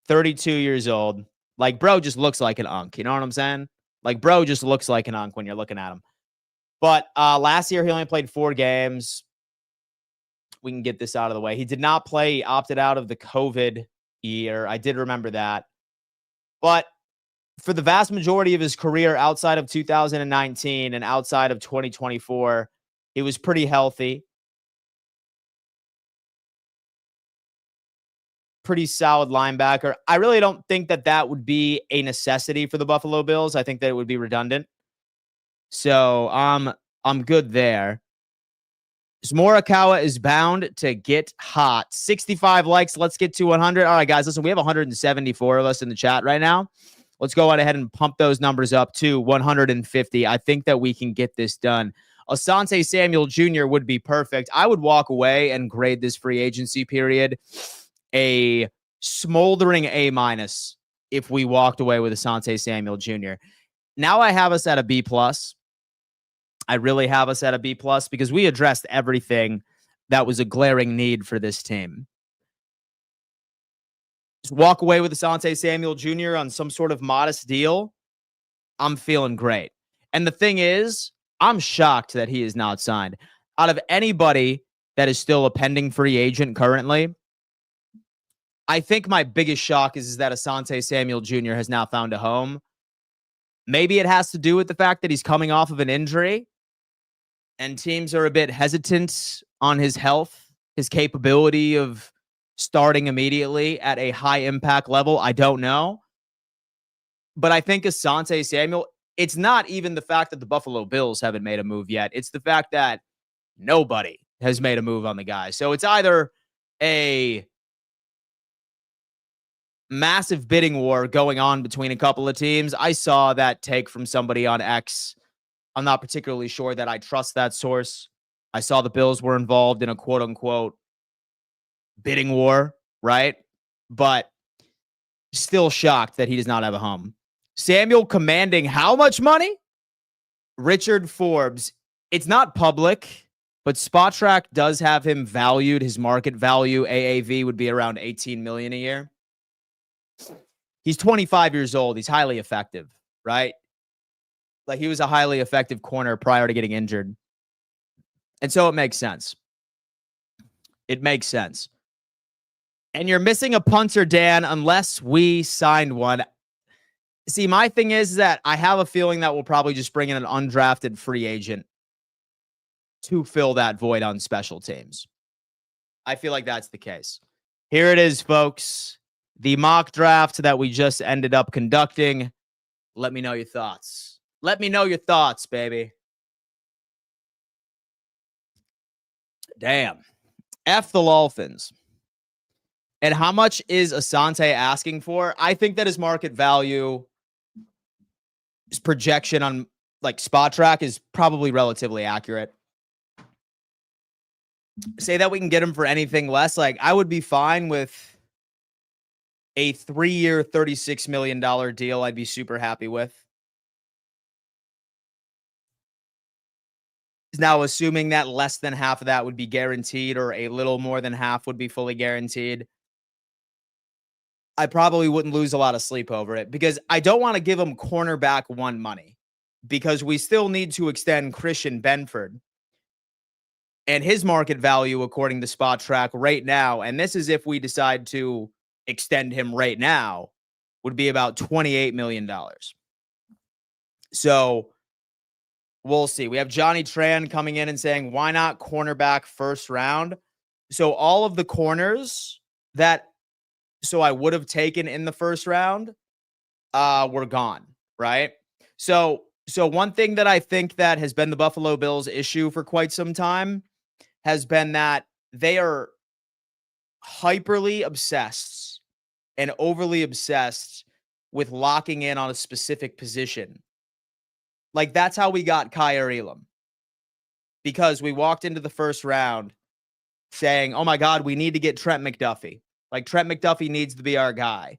32 years old. Like, bro just looks like an unk. You know what I'm saying? Like, bro just looks like an unk when you're looking at him. But last year, he only played 4 games. We can get this out of the way. He did not play. He opted out of the COVID year. I did remember that. But for the vast majority of his career outside of 2019 and outside of 2024, he was pretty healthy. Pretty solid linebacker. I really don't think that that would be a necessity for the Buffalo Bills. I think that it would be redundant. So I'm good there. Morikawa is bound to get hot. 65 likes. Let's get to 100. All right, guys, listen, we have 174 of us in the chat right now. Let's go on ahead and pump those numbers up to 150. I think that we can get this done. Asante Samuel Jr. would be perfect. I would walk away and grade this free agency period a smoldering A- if we walked away with Asante Samuel Jr. Now I have us at a B+. I really have us at a B+ because we addressed everything that was a glaring need for this team. Just walk away with Asante Samuel Jr. on some sort of modest deal. I'm feeling great. And the thing is, I'm shocked that he is not signed. Out of anybody that is still a pending free agent currently, I think my biggest shock is that Asante Samuel Jr. has now found a home. Maybe it has to do with the fact that he's coming off of an injury and teams are a bit hesitant on his health, his capability of starting immediately at a high impact level. I don't know. But I think Asante Samuel, it's not even the fact that the Buffalo Bills haven't made a move yet. It's the fact that nobody has made a move on the guy. So it's either a massive bidding war going on between a couple of teams. I saw that take from somebody on X. I'm not particularly sure that I trust that source. I saw the Bills were involved in a quote unquote bidding war, right? But still shocked that he does not have a home. Samuel commanding how much money? Richard Forbes. It's not public, but Spotrac does have him valued. His market value, AAV, would be around $18 million a year. He's 25 years old. He's highly effective, right? Like he was a highly effective corner prior to getting injured. And so it makes sense. It makes sense. And you're missing a punter, Dan, unless we signed one. See, my thing is that I have a feeling that we'll probably just bring in an undrafted free agent to fill that void on special teams. I feel like that's the case. Here it is, folks. the mock draft that we just ended up conducting. Let me know your thoughts. Let me know your thoughts, baby. Damn. F the Dolphins. And how much is Asante asking for? I think that his market value, his projection on like Spot Track is probably relatively accurate. Say that we can get him for anything less. Like, I would be fine with a 3-year, $36 million deal. I'd be super happy with. Now, assuming that less than half of that would be guaranteed or a little more than half would be fully guaranteed, I probably wouldn't lose a lot of sleep over it because I don't want to give him cornerback one money because we still need to extend Christian Benford. And his market value, according to Spot Track right now, and this is if we decide to extend him right now, would be about $28 million. So we'll see. We have Johnny Tran coming in and saying, why not cornerback first round? So all of the corners that I would have taken in the first round were gone, right? So one thing that I think that has been the Buffalo Bills' issue for quite some time has been that they are hyperly obsessed and overly obsessed with locking in on a specific position. Like, that's how we got Kaiir Elam. Because we walked into the first round saying, oh my God, we need to get Trent McDuffie. Like, Trent McDuffie needs to be our guy.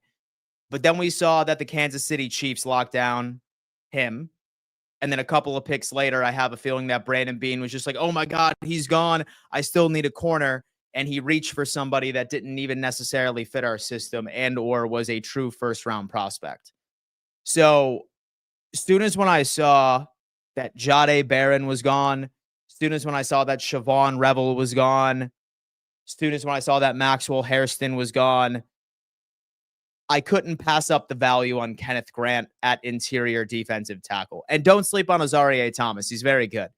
But then we saw that the Kansas City Chiefs locked down him. And then a couple of picks later, I have a feeling that Brandon Beane was just like, oh my God, he's gone. I still need a corner. And he reached for somebody that didn't even necessarily fit our system and or was a true first-round prospect. So as soon as when I saw that Jahdae Barron was gone, as soon as when I saw that Siobhan Revel was gone, as soon as when I saw that Maxwell Hairston was gone, I couldn't pass up the value on Kenneth Grant at interior defensive tackle. And don't sleep on Azareye'h Thomas. He's very good.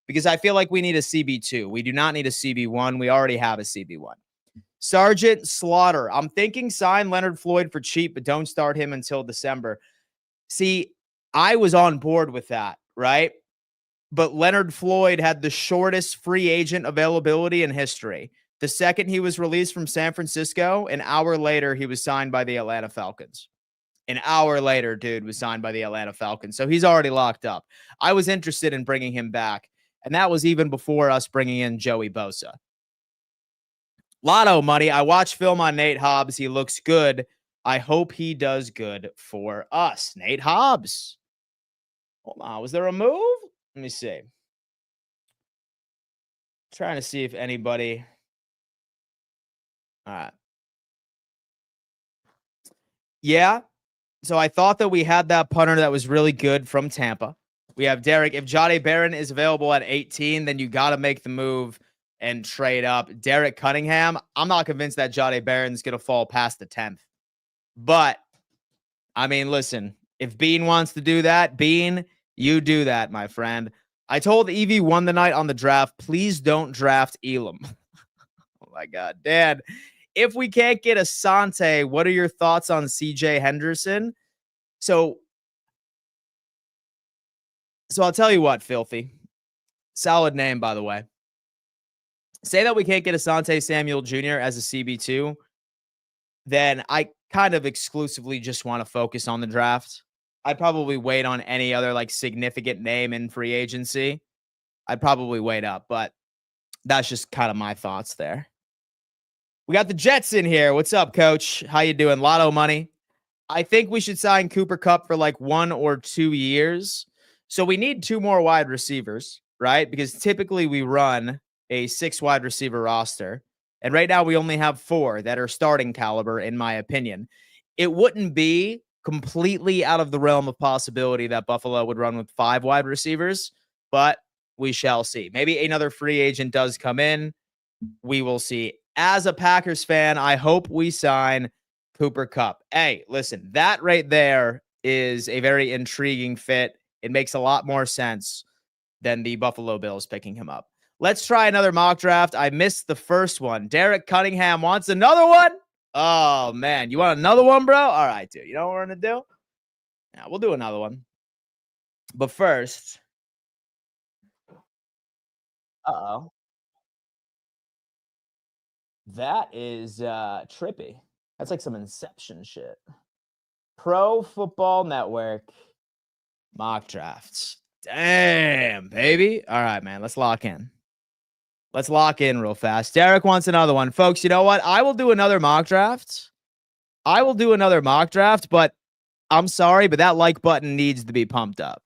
Because I feel like we need a CB2. We do not need a CB1. We already have a CB1. Sergeant Slaughter. I'm thinking sign Leonard Floyd for cheap, but don't start him until December. See, I was on board with that, right? But Leonard Floyd had the shortest free agent availability in history. The second he was released from San Francisco, an hour later, he was signed by the Atlanta Falcons. An hour later, dude was signed by the Atlanta Falcons. So he's already locked up. I was interested in bringing him back. And that was even before us bringing in Joey Bosa. Lotto money. I watched film on Nate Hobbs. He looks good. I hope he does good for us. Nate Hobbs. Hold on. Was there a move? Let me see. Trying to see if anybody. All right. Yeah. So I thought that we had that punter that was really good from Tampa. We have Derek. If Jahdae Barron is available at 18, then you got to make the move and trade up. Derek Cunningham, I'm not convinced that Jahdae Barron's going to fall past the 10th. But, I mean, listen, if Bean wants to do that, Bean, you do that, my friend. I told EV1 the night on the draft, please don't draft Elam. Oh, my God. Dad, if we can't get Asante, what are your thoughts on CJ Henderson? So I'll tell you what, Filthy. Solid name, by the way. Say that we can't get Asante Samuel Jr. as a CB2, then I kind of exclusively just want to focus on the draft. I'd probably wait on any other like significant name in free agency. I'd probably wait up, but that's just kind of my thoughts there. We got the Jets in here. What's up, Coach? How you doing? Lotto money. I think we should sign Cooper Kupp for like 1 or 2 years. So we need 2 more wide receivers, right? Because typically we run a 6 wide receiver roster. And right now we only have 4 that are starting caliber, in my opinion. It wouldn't be completely out of the realm of possibility that Buffalo would run with 5 wide receivers, but we shall see. Maybe another free agent does come in. We will see. As a Packers fan, I hope we sign Cooper Kupp. Hey, listen, that right there is a very intriguing fit. It makes a lot more sense than the Buffalo Bills picking him up. Let's try another mock draft. I missed the first one. Derek Cunningham wants another one. Oh, man. You want another one, bro? All right, dude. You know what we're going to do? Yeah, we'll do another one. But first, uh-oh. That is trippy. That's like some Inception shit. Pro Football Network mock drafts. Damn, baby. All right, man. Let's lock in. Let's lock in real fast. Derek wants another one. Folks, you know what? I will do another mock draft. But I'm sorry, but that like button needs to be pumped up.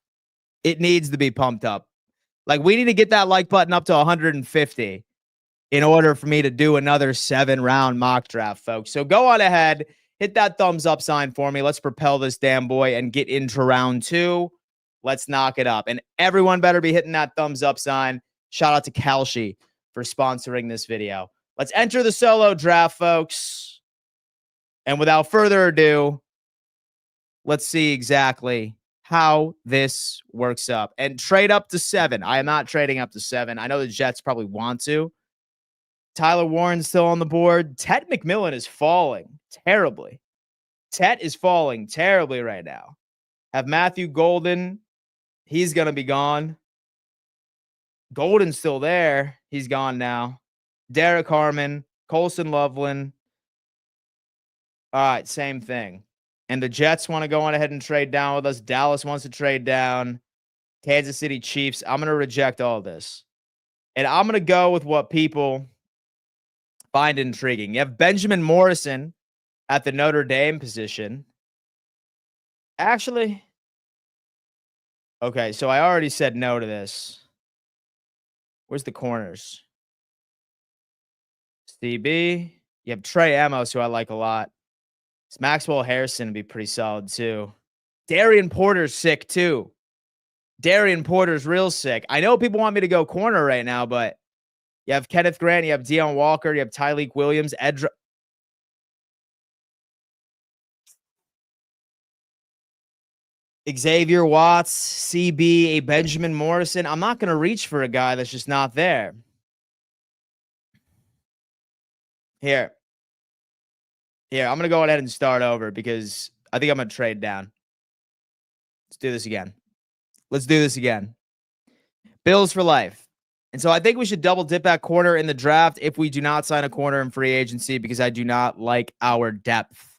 It needs to be pumped up. Like, we need to get that like button up to 150 in order for me to do another 7-round mock draft, folks. So go on ahead, hit that thumbs up sign for me. Let's propel this damn boy and get into round 2. Let's knock it up. And everyone better be hitting that thumbs up sign. Shout out to Kalshi for sponsoring this video. Let's enter the solo draft, folks. And without further ado, let's see exactly how this works up. And trade up to 7. I am not trading up to 7. I know the Jets probably want to. Tyler Warren's still on the board. Ted McMillan is falling terribly. Ted is falling terribly right now. Have Matthew Golden. He's going to be gone. Golden's still there. He's gone now. Derek Harmon. Colson Loveland. All right, same thing. And the Jets want to go on ahead and trade down with us. Dallas wants to trade down. Kansas City Chiefs. I'm going to reject all this. And I'm going to go with what people find intriguing. You have Benjamin Morrison at the Notre Dame position. Actually, okay, so I already said no to this. Where's the corners? CB. You have Trey Amos, who I like a lot. It's Maxwell Harrison would be pretty solid, too. Darian Porter's sick, too. Darian Porter's real sick. I know people want me to go corner right now, but you have Kenneth Grant, you have Deion Walker, you have Tyleik Williams, Xavier Watts, CB, a Benjamin Morrison. I'm not going to reach for a guy that's just not there. Here, I'm going to go ahead and start over because I think I'm going to trade down. Let's do this again. Bills for life. And so I think we should double dip at corner in the draft if we do not sign a corner in free agency because I do not like our depth.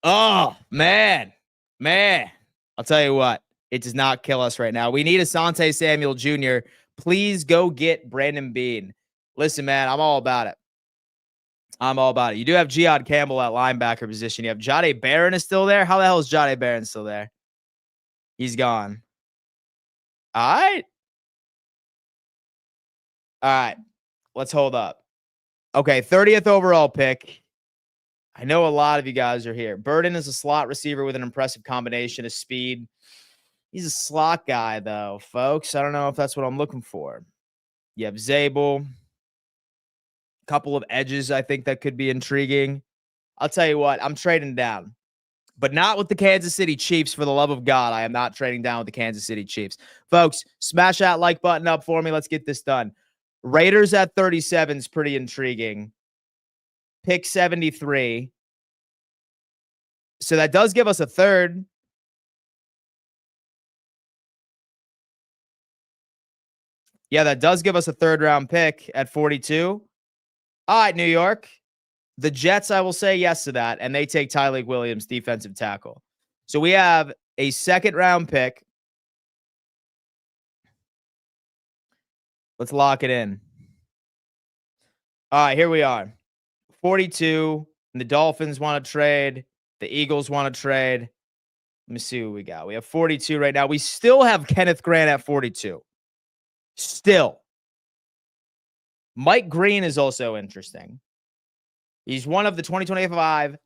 Oh, man. I'll tell you what. It does not kill us right now. We need Asante Samuel Jr. Please go get Brandon Beane. Listen, man, I'm all about it. You do have Jihad Campbell at linebacker position. You have Jahdae Barron is still there. How the hell is Jahdae Barron still there? He's gone. All right. Let's hold up. Okay, 30th overall pick. I know a lot of you guys are here. Burden is a slot receiver with an impressive combination of speed. He's a slot guy, though, folks. I don't know if that's what I'm looking for. You have Zabel. A couple of edges, I think, that could be intriguing. I'll tell you what, I'm trading down. But not with the Kansas City Chiefs, for the love of God. I am not trading down with the Kansas City Chiefs. Folks, smash that like button up for me. Let's get this done. Raiders at 37 is pretty intriguing. Pick 73. So that does give us a third. Yeah, that does give us a third-round pick at 42. All right, New York. The Jets, I will say yes to that, and they take Tyleik Williams, defensive tackle. So we have a second-round pick. Let's lock it in. All right, here we are. 42. And the Dolphins want to trade. The Eagles want to trade. Let me see what we got. We have 42 right now. We still have Kenneth Grant at 42. Still. Mike Green is also interesting. He's one of the 2025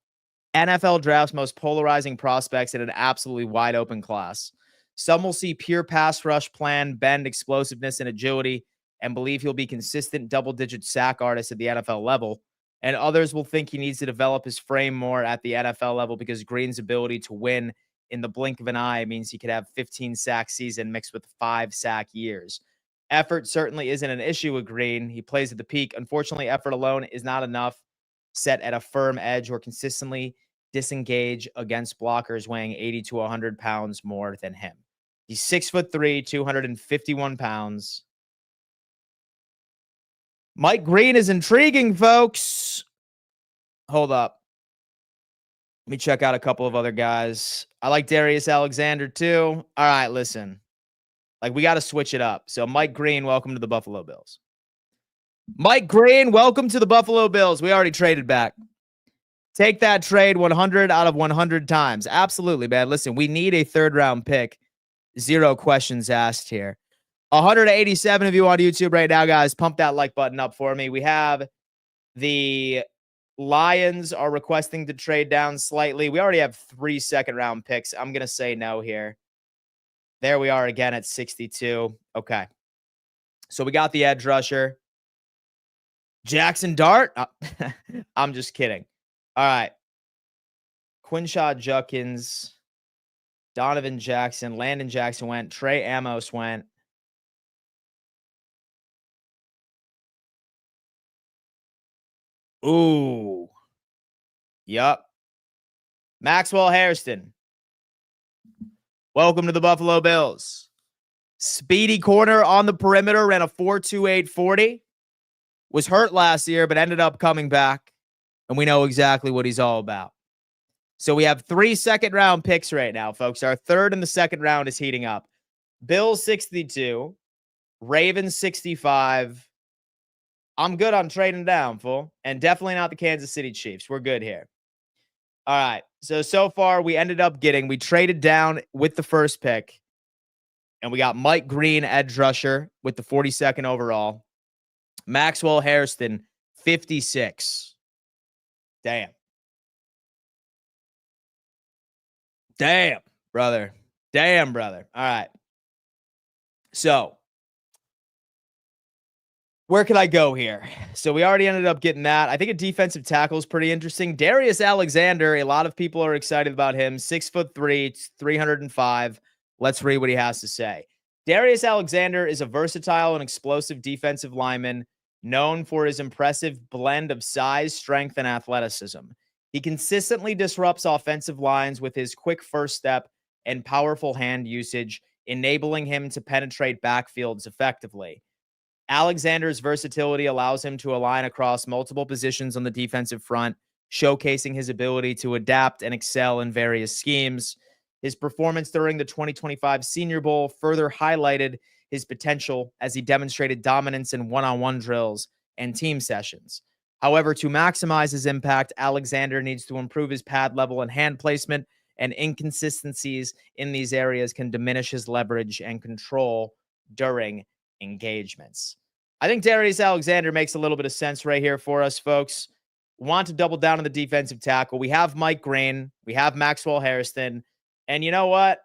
NFL Draft's most polarizing prospects in an absolutely wide open class. Some will see pure pass rush plan, bend, explosiveness, and agility, and believe he'll be consistent double-digit sack artist at the NFL level. And others will think he needs to develop his frame more at the NFL level because Green's ability to win in the blink of an eye means he could have 15 sack season mixed with 5 sack years. Effort certainly isn't an issue with Green. He plays at the peak. Unfortunately, effort alone is not enough set at a firm edge or consistently disengage against blockers weighing 80 to 100 pounds more than him. He's 6'3", 251 pounds. Mike Green is intriguing, folks. Hold up. Let me check out a couple of other guys. I like Darius Alexander too. All right, listen. Like, we got to switch it up. So, Mike Green, welcome to the Buffalo Bills. Mike Green, welcome to the Buffalo Bills. We already traded back. Take that trade 100 out of 100 times. Absolutely, man. Listen, we need a third-round pick. 0 questions asked here. 187 of you on YouTube right now, guys. Pump that like button up for me. We have the Lions are requesting to trade down slightly. We already have 3 second-round picks. I'm going to say no here. There we are again at 62. Okay. So we got the edge rusher. Jackson Dart. I'm just kidding. All right. Quinshaw Judkins. Donovan Jackson. Landon Jackson went. Trey Amos went. Ooh. Yup. Maxwell Hairston. Welcome to the Buffalo Bills. Speedy corner on the perimeter, ran a 4.28 40. Was hurt last year, but ended up coming back. And we know exactly what he's all about. So we have 3 second-round picks right now, folks. Our third and the second round is heating up. Bills 62. Ravens 65. I'm good on trading down, fool. And definitely not the Kansas City Chiefs. We're good here. All right. So far, we traded down with the first pick. And we got Mike Green, edge rusher, with the 42nd overall. Maxwell Hairston, 56. Damn. Damn, brother. Damn, brother. All right. So, where could I go here? So we already ended up getting that. I think a defensive tackle is pretty interesting. Darius Alexander, a lot of people are excited about him. 6'3", 305. Let's read what he has to say. Darius Alexander is a versatile and explosive defensive lineman known for his impressive blend of size, strength, and athleticism. He consistently disrupts offensive lines with his quick first step and powerful hand usage, enabling him to penetrate backfields effectively. Alexander's versatility allows him to align across multiple positions on the defensive front, showcasing his ability to adapt and excel in various schemes. His performance during the 2025 Senior Bowl further highlighted his potential as he demonstrated dominance in one-on-one drills and team sessions. However, to maximize his impact, Alexander needs to improve his pad level and hand placement, and inconsistencies in these areas can diminish his leverage and control during engagements. I think Darius Alexander makes a little bit of sense right here for us, folks. Want to double down on the defensive tackle. We have Mike Green. We have Maxwell Hairston. And you know what?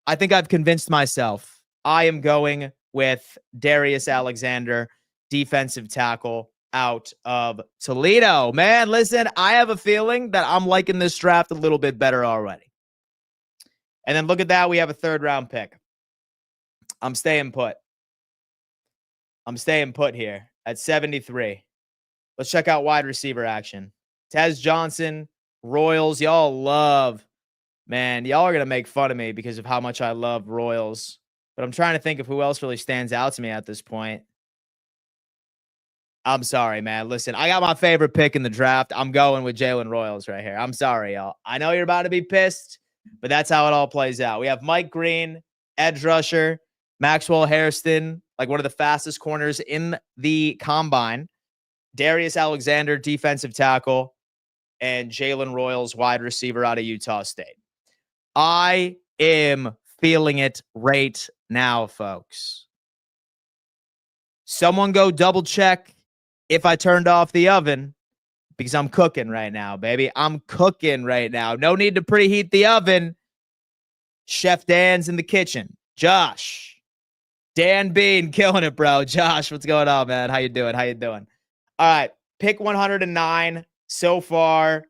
I think I've convinced myself. I am going with Darius Alexander, defensive tackle out of Toledo. Man, listen, I have a feeling that I'm liking this draft a little bit better already. And then look at that. We have a third-round pick. I'm staying put. I'm staying put here at 73. Let's check out wide receiver action. Tez Johnson, Royals. Y'all are going to make fun of me because of how much I love Royals. But I'm trying to think of who else really stands out to me at this point. I'm sorry, man. Listen, I got my favorite pick in the draft. I'm going with Jalen Royals right here. I'm sorry, y'all. I know you're about to be pissed, but that's how it all plays out. We have Mike Green, edge rusher, Maxwell Hairston, like one of the fastest corners in the combine, Darius Alexander, defensive tackle, and Jalen Royals, wide receiver out of Utah State. I am feeling it right now, folks. Someone go double check if I turned off the oven, because I'm cooking right now, baby. I'm cooking right now. No need to preheat the oven. Chef Dan's in the kitchen. Josh. Dan Bean killing it, bro. Josh, what's going on, man? How you doing? All right. Pick 109 so far.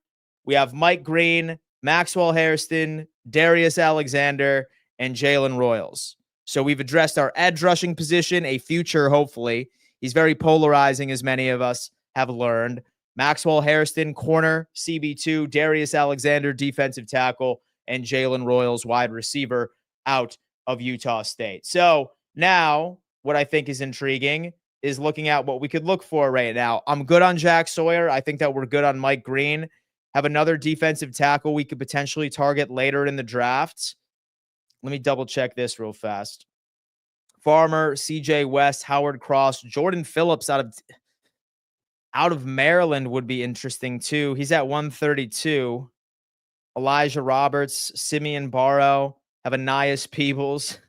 We have Mike Green, Maxwell Hairston, Darius Alexander, and Jalen Royals. So we've addressed our edge rushing position, a future, hopefully. He's very polarizing, as many of us have learned. Maxwell Hairston, corner, CB2, Darius Alexander, defensive tackle, and Jalen Royals, wide receiver, out of Utah State. So now what I think is intriguing is looking at what we could look for right now. I'm good on Jack Sawyer. I think that we're good on Mike Green. Have another defensive tackle we could potentially target later in the draft. Let me double check this real fast. Farmer, CJ West, Howard Cross, Jordan Phillips out of Maryland would be interesting too. He's at 132. Elijah Roberts, Simeon Barrow, have Anais Peebles.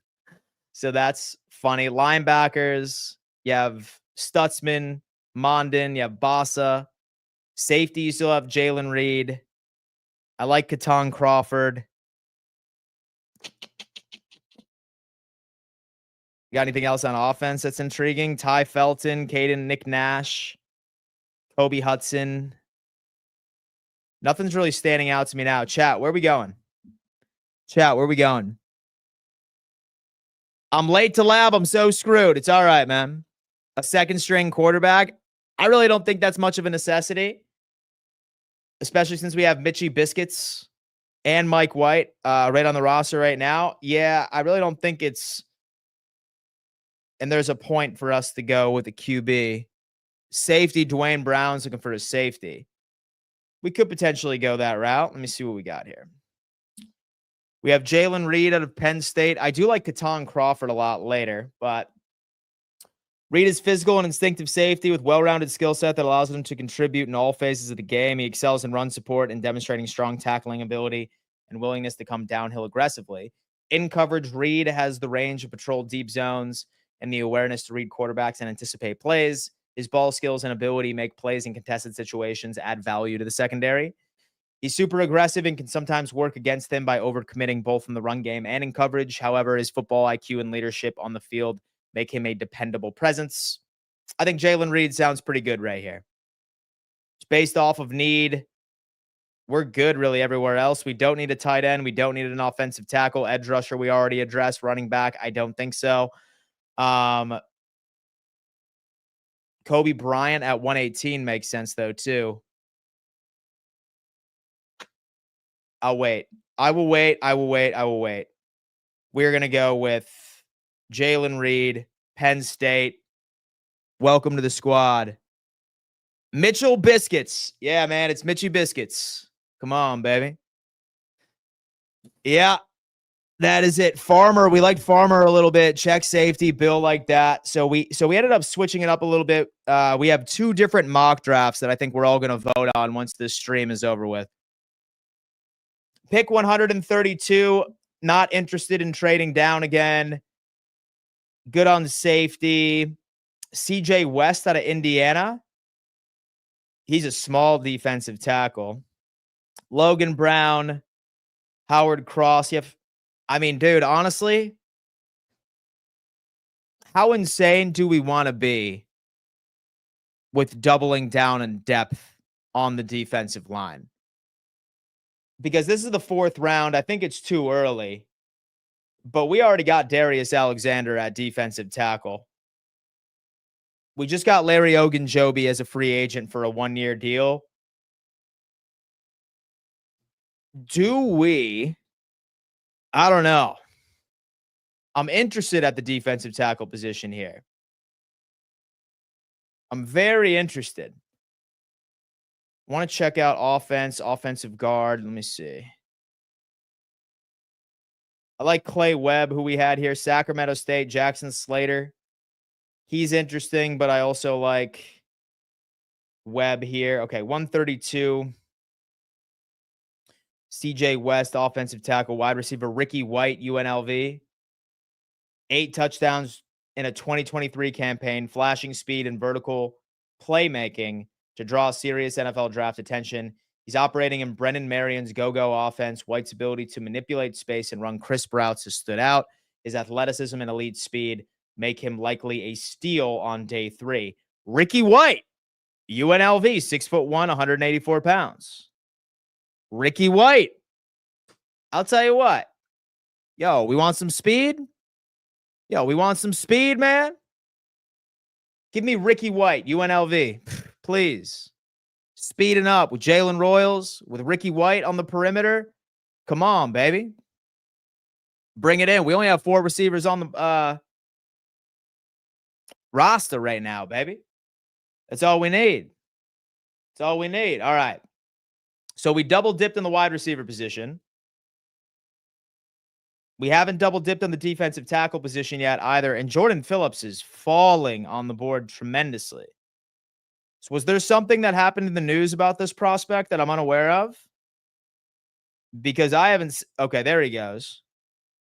So that's funny. Linebackers, you have Stutzman, Mondin, you have Bossa. Safety, you still have Jalen Reed. I like Katon Crawford. You got anything else on offense that's intriguing? Ty Felton, Caden, Nick Nash, Kobe Hudson. Nothing's really standing out to me now. Chat, where are we going? Chat, where are we going? I'm late to lab. I'm so screwed. It's all right, man. A second string quarterback. I really don't think that's much of a necessity, especially since we have Mitchie Biscuits and Mike White right on the roster right now. Yeah, I really don't think it's, and there's a point for us to go with the QB. Safety, Dwayne Brown's looking for a safety. We could potentially go that route. Let me see what we got here. We have Jalen Reed out of Penn State. I do like Katon Crawford a lot later, but Reed is physical and instinctive safety with well-rounded skill set that allows him to contribute in all phases of the game. He excels in run support and demonstrating strong tackling ability and willingness to come downhill aggressively. In coverage, Reed has the range to patrol deep zones and the awareness to read quarterbacks and anticipate plays. His ball skills and ability make plays in contested situations add value to the secondary. He's super aggressive and can sometimes work against him by overcommitting both in the run game and in coverage. However, his football IQ and leadership on the field make him a dependable presence. I think Jalen Reed sounds pretty good right here. It's based off of need. We're good really everywhere else. We don't need a tight end. We don't need an offensive tackle. Edge rusher we already addressed. Running back, I don't think so. Kobe Bryant at 118 makes sense though too. I'll wait. I will wait. We're going to go with Jalen Reed, Penn State. Welcome to the squad. Mitchell Biscuits. Yeah, man, it's Mitchie Biscuits. Come on, baby. Yeah, that is it. Farmer, we liked Farmer a little bit. Check safety, Bill like that. So we ended up switching it up a little bit. We have two different mock drafts that I think we're all going to vote on once this stream is over with. Pick 132, not interested in trading down again. Good on safety. CJ West out of Indiana. He's a small defensive tackle. Logan Brown, Howard Cross. I mean, dude, honestly, how insane do we want to be with doubling down in depth on the defensive line? Because this is the 4th round. I think it's too early. But we already got Darius Alexander at defensive tackle. We just got Larry Ogunjobi as a free agent for a 1-year deal. Do we? I don't know. I'm interested at the defensive tackle position here. I'm very interested. Want to check out offensive guard. Let me see. I like Clay Webb, who we had here. Sacramento State, Jackson Slater. He's interesting, but I also like Webb here. Okay, 132. CJ West, offensive tackle, wide receiver. Ricky White, UNLV. 8 touchdowns in a 2023 campaign, flashing speed and vertical playmaking to draw serious NFL draft attention. He's operating in Brennan Marion's go-go offense. White's ability to manipulate space and run crisp routes has stood out. His athleticism and elite speed make him likely a steal on day 3. Ricky White, UNLV, 6'1", 184 pounds. Ricky White. I'll tell you what. Yo, we want some speed? We want some speed, man? Give me Ricky White, UNLV. Please. speeding up with Jalen Royals, with Ricky White on the perimeter. Come on, baby. Bring it in. We only have 4 receivers on the roster right now, baby. That's all we need. That's all we need. All right. So we double dipped in the wide receiver position. We haven't double dipped on the defensive tackle position yet either. And Jordan Phillips is falling on the board tremendously. So was there something that happened in the news about this prospect that I'm unaware of? Because I haven't. Okay, there he goes.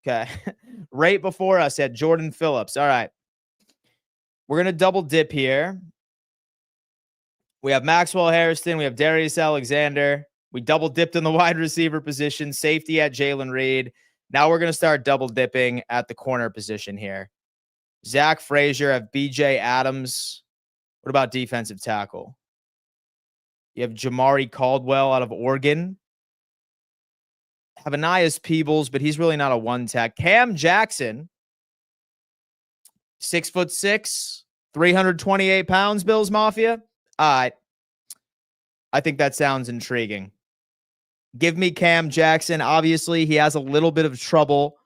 Okay. Right before us at Jordan Phillips. All right. We're going to double dip here. We have Maxwell Hairston. We have Darius Alexander. We double dipped in the wide receiver position. Safety at Jalen Reed. Now we're going to start double dipping at the corner position here. Zach Frazier, have BJ Adams. What about defensive tackle? You have Jamari Caldwell out of Oregon. Have Ananias Peebles, but he's really not a one tech. Cam Jackson, 6'6", 328 pounds, Bills Mafia. I think that sounds intriguing. Give me Cam Jackson. Obviously, he has a little bit of trouble.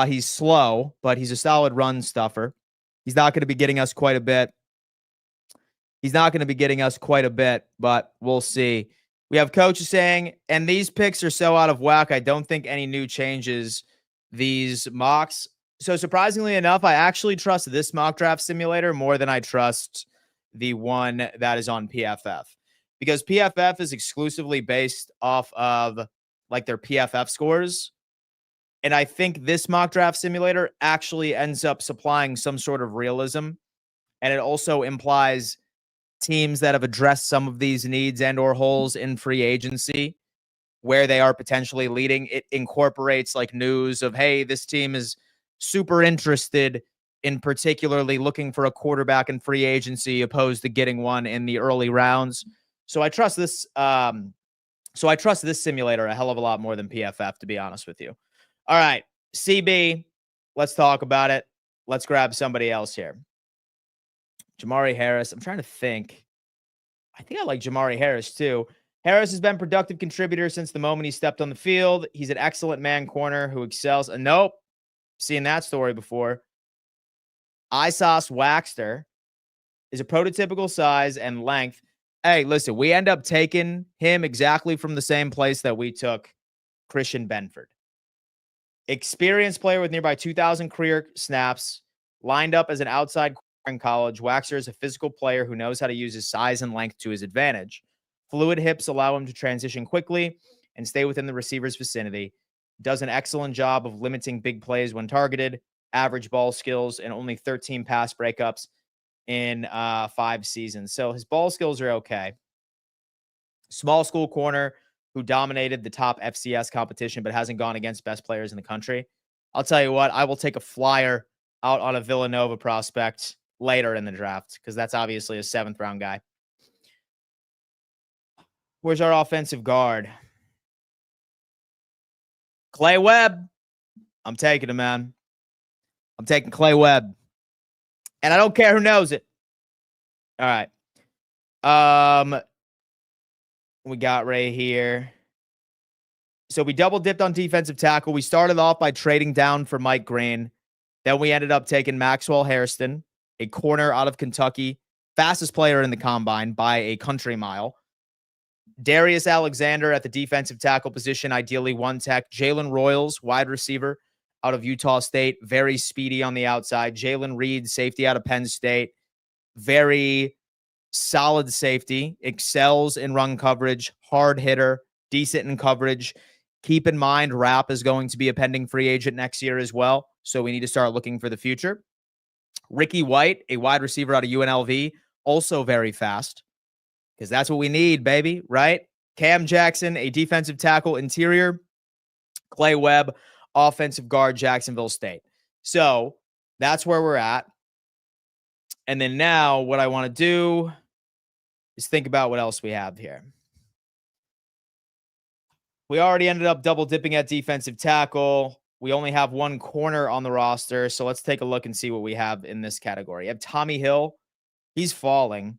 He's slow, but he's a solid run stuffer. He's not going to be getting us quite a bit. But we'll see. We have coaches saying, and these picks are so out of whack, I don't think any new changes. These mocks. So surprisingly enough, I actually trust this mock draft simulator more than I trust the one that is on PFF. Because PFF is exclusively based off of like their PFF scores. And I think this mock draft simulator actually ends up supplying some sort of realism. And it also implies teams that have addressed some of these needs and or holes in free agency where they are potentially leading. It incorporates like news of, hey, this team is super interested in particularly looking for a quarterback in free agency opposed to getting one in the early rounds. So I trust this. Simulator a hell of a lot more than PFF, to be honest with you. All right, CB, let's talk about it. Let's grab somebody else here. Jamari Harris. I'm trying to think. I think I like Jamari Harris too. Harris has been a productive contributor since the moment he stepped on the field. He's an excellent man corner who excels. Nope. Seen that story before. Isaias Waxter is a prototypical size and length. Hey, listen, we end up taking him exactly from the same place that we took Christian Benford. Experienced player with nearby 2,000 career snaps, lined up as an outside corner in college. Waxter is a physical player who knows how to use his size and length to his advantage. Fluid hips allow him to transition quickly and stay within the receiver's vicinity. Does an excellent job of limiting big plays when targeted. Average ball skills and only 13 pass breakups in 5 seasons. So his ball skills are okay. Small school corner who dominated the top FCS competition but hasn't gone against best players in the country. I'll tell you what, I will take a flyer out on a Villanova prospect later in the draft because that's obviously a 7th round guy. Where's our offensive guard? Clay Webb. I'm taking him, man. I'm taking Clay Webb. And I don't care who knows it. All right. We got right here. So we double dipped on defensive tackle. We started off by trading down for Mike Green. Then we ended up taking Maxwell Hairston, a corner out of Kentucky, fastest player in the combine by a country mile. Darius Alexander at the defensive tackle position, ideally one tech. Jalen Royals, wide receiver out of Utah State, very speedy on the outside. Jalen Reed, safety out of Penn State, very solid safety, excels in run coverage, hard hitter, decent in coverage. Keep in mind, Rapp is going to be a pending free agent next year as well, so we need to start looking for the future. Ricky White, a wide receiver out of UNLV, also very fast, because that's what we need, baby, right? Cam Jackson, a defensive tackle interior. Clay Webb, offensive guard, Jacksonville State. So that's where we're at. And then now what I want to do is think about what else we have here. We already ended up double dipping at defensive tackle. We only have one corner on the roster. So let's take a look and see what we have in this category. You have Tommy Hill. He's falling.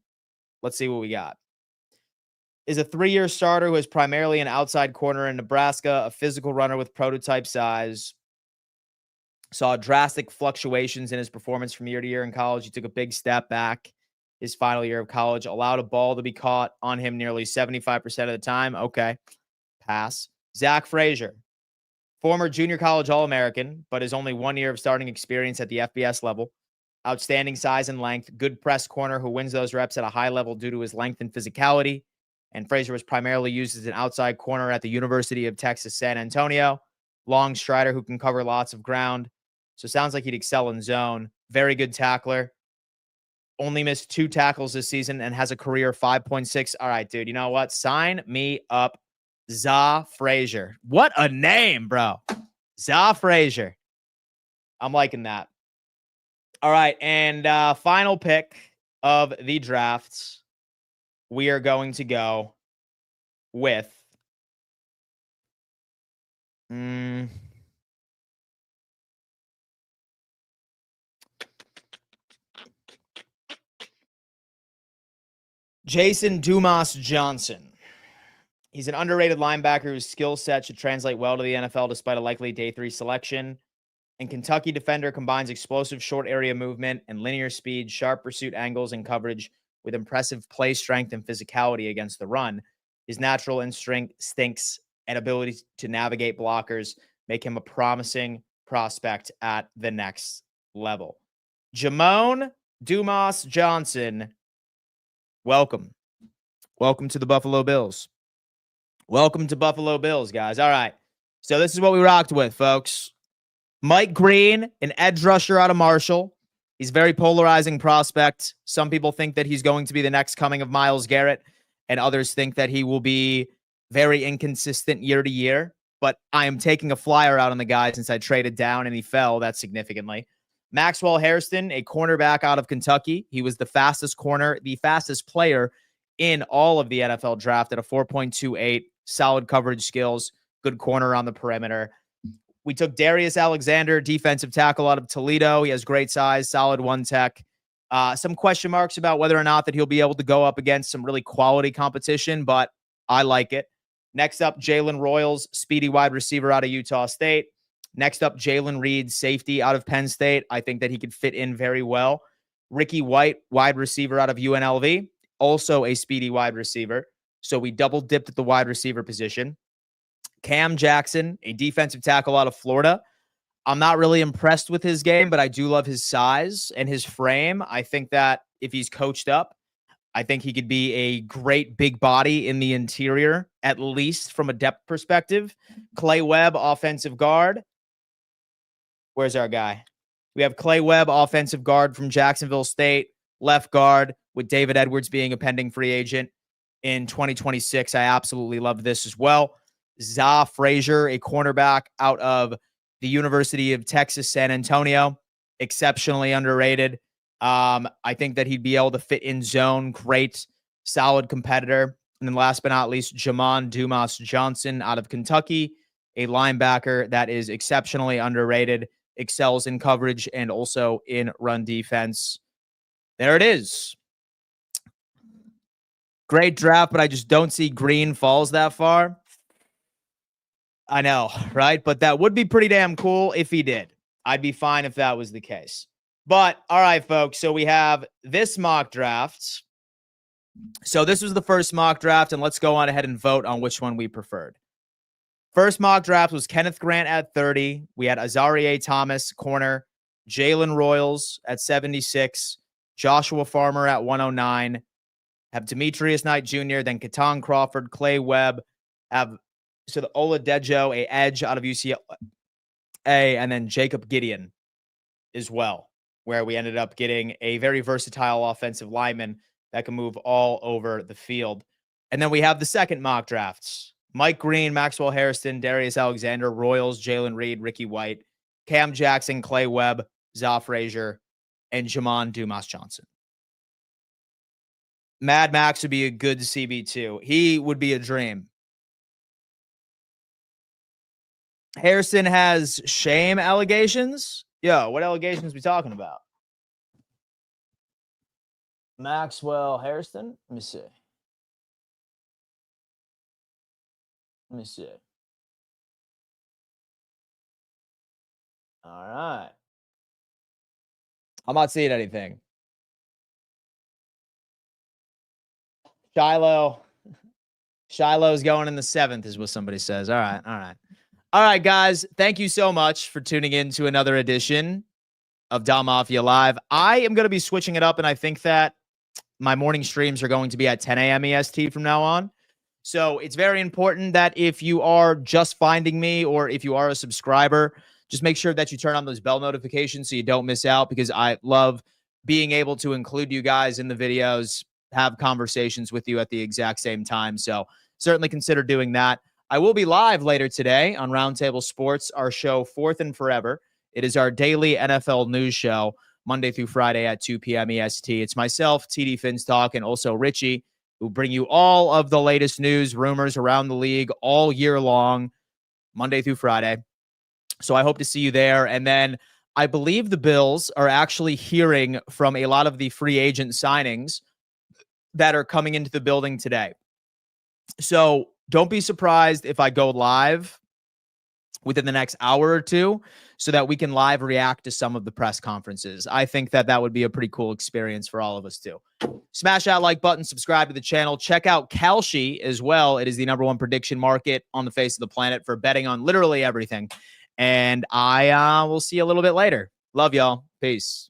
Let's see what we got. Is a 3-year starter who is primarily an outside corner in Nebraska, a physical runner with prototype size. Saw drastic fluctuations in his performance from year to year in college. He took a big step back his final year of college, allowed a ball to be caught on him nearly 75% of the time. Okay, pass. Zach Frazier, former junior college All-American, but has only 1 year of starting experience at the FBS level. Outstanding size and length, good press corner who wins those reps at a high level due to his length and physicality. And Frazier was primarily used as an outside corner at the University of Texas San Antonio. Long strider who can cover lots of ground. So sounds like he'd excel in zone. Very good tackler. Only missed 2 tackles this season and has a career 5.6. All right, dude. You know what? Sign me up. Za Frazier. What a name, bro. Za Frazier. I'm liking that. All right. And final pick of the drafts. We are going to go with Jason Dumas-Johnson. He's an underrated linebacker whose skill set should translate well to the NFL despite a likely day 3 selection. And Kentucky defender combines explosive short area movement and linear speed, sharp pursuit angles and coverage with impressive play strength and physicality against the run. His natural instincts and ability to navigate blockers make him a promising prospect at the next level. Jamon Dumas-Johnson, welcome. Welcome to the Buffalo Bills. Welcome to Buffalo Bills, guys. All right. So this is what we rocked with, folks. Mike Green, an edge rusher out of Marshall. He's a very polarizing prospect. Some people think that he's going to be the next coming of Myles Garrett, and others think that he will be very inconsistent year to year. But I am taking a flyer out on the guy since I traded down and he fell that significantly. Maxwell Hairston, a cornerback out of Kentucky. He was the fastest corner, the fastest player in all of the NFL draft at a 4.28, solid coverage skills, good corner on the perimeter. We took Darius Alexander, defensive tackle out of Toledo. He has great size, solid one tech. Some question marks about whether or not that he'll be able to go up against some really quality competition, but I like it. Next up, Jalen Royals, speedy wide receiver out of Utah State. Next up, Jalen Reed, safety out of Penn State. I think that he could fit in very well. Ricky White, wide receiver out of UNLV, also a speedy wide receiver. So we double dipped at the wide receiver position. Cam Jackson, a defensive tackle out of Florida. I'm not really impressed with his game, but I do love his size and his frame. I think that if he's coached up, I think he could be a great big body in the interior, at least from a depth perspective. Clay Webb, offensive guard. Where's our guy? We have Clay Webb, offensive guard from Jacksonville State, left guard, with David Edwards being a pending free agent in 2026. I absolutely love this as well. Za Frazier, a cornerback out of the University of Texas, San Antonio, exceptionally underrated. I think that he'd be able to fit in zone. Great, solid competitor. And then last but not least, Jamon Dumas-Johnson out of Kentucky, a linebacker that is exceptionally underrated, excels in coverage and also in run defense. There it is. Great draft, but I just don't see Green falls that far. I know, right? But that would be pretty damn cool if he did. I'd be fine if that was the case. But, all right, folks, so we have this mock draft. So this was the first mock draft, and let's go on ahead and vote on which one we preferred. First mock draft was Kenneth Grant at 30. We had Azareye'h Thomas, corner. Jalen Royals at 76. Joshua Farmer at 109. Have Demetrius Knight Jr., then Keaton Crawford, Clay Webb. Have the Oladejo, a edge out of UCLA, and then Jacob Gideon as well, where we ended up getting a very versatile offensive lineman that can move all over the field. And then we have the second mock drafts. Mike Green, Maxwell Hairston, Darius Alexander, Royals, Jalen Reed, Ricky White, Cam Jackson, Clay Webb, Za Frazier, and Jamon Dumas-Johnson. Mad Max would be a good CB2. He would be a dream. Hairston has shame allegations. Yo, what allegations we talking about? Maxwell Hairston. Let me see. Let me see. All right. I'm not seeing anything. Shiloh's going in the 7th is what somebody says. All right. All right, guys. Thank you so much for tuning in to another edition of Dom Mafia Live. I am going to be switching it up, and I think that my morning streams are going to be at 10 a.m. EST from now on. So it's very important that if you are just finding me or if you are a subscriber, just make sure that you turn on those bell notifications so you don't miss out, because I love being able to include you guys in the videos, have conversations with you at the exact same time. So certainly consider doing that. I will be live later today on Roundtable Sports, our show Fourth and Forever. It is our daily NFL news show, Monday through Friday at 2 p.m. EST. It's myself, TD Finstock, and also Richie, who bring you all of the latest news, rumors around the league all year long, Monday through Friday. So I hope to see you there. And then I believe the Bills are actually hearing from a lot of the free agent signings that are coming into the building today. So don't be surprised if I go live within the next hour or two so that we can live react to some of the press conferences. I think that that would be a pretty cool experience for all of us too. Smash that like button, subscribe to the channel. Check out Kalshi as well. It is the #1 prediction market on the face of the planet for betting on literally everything. And I will see you a little bit later. Love y'all. Peace.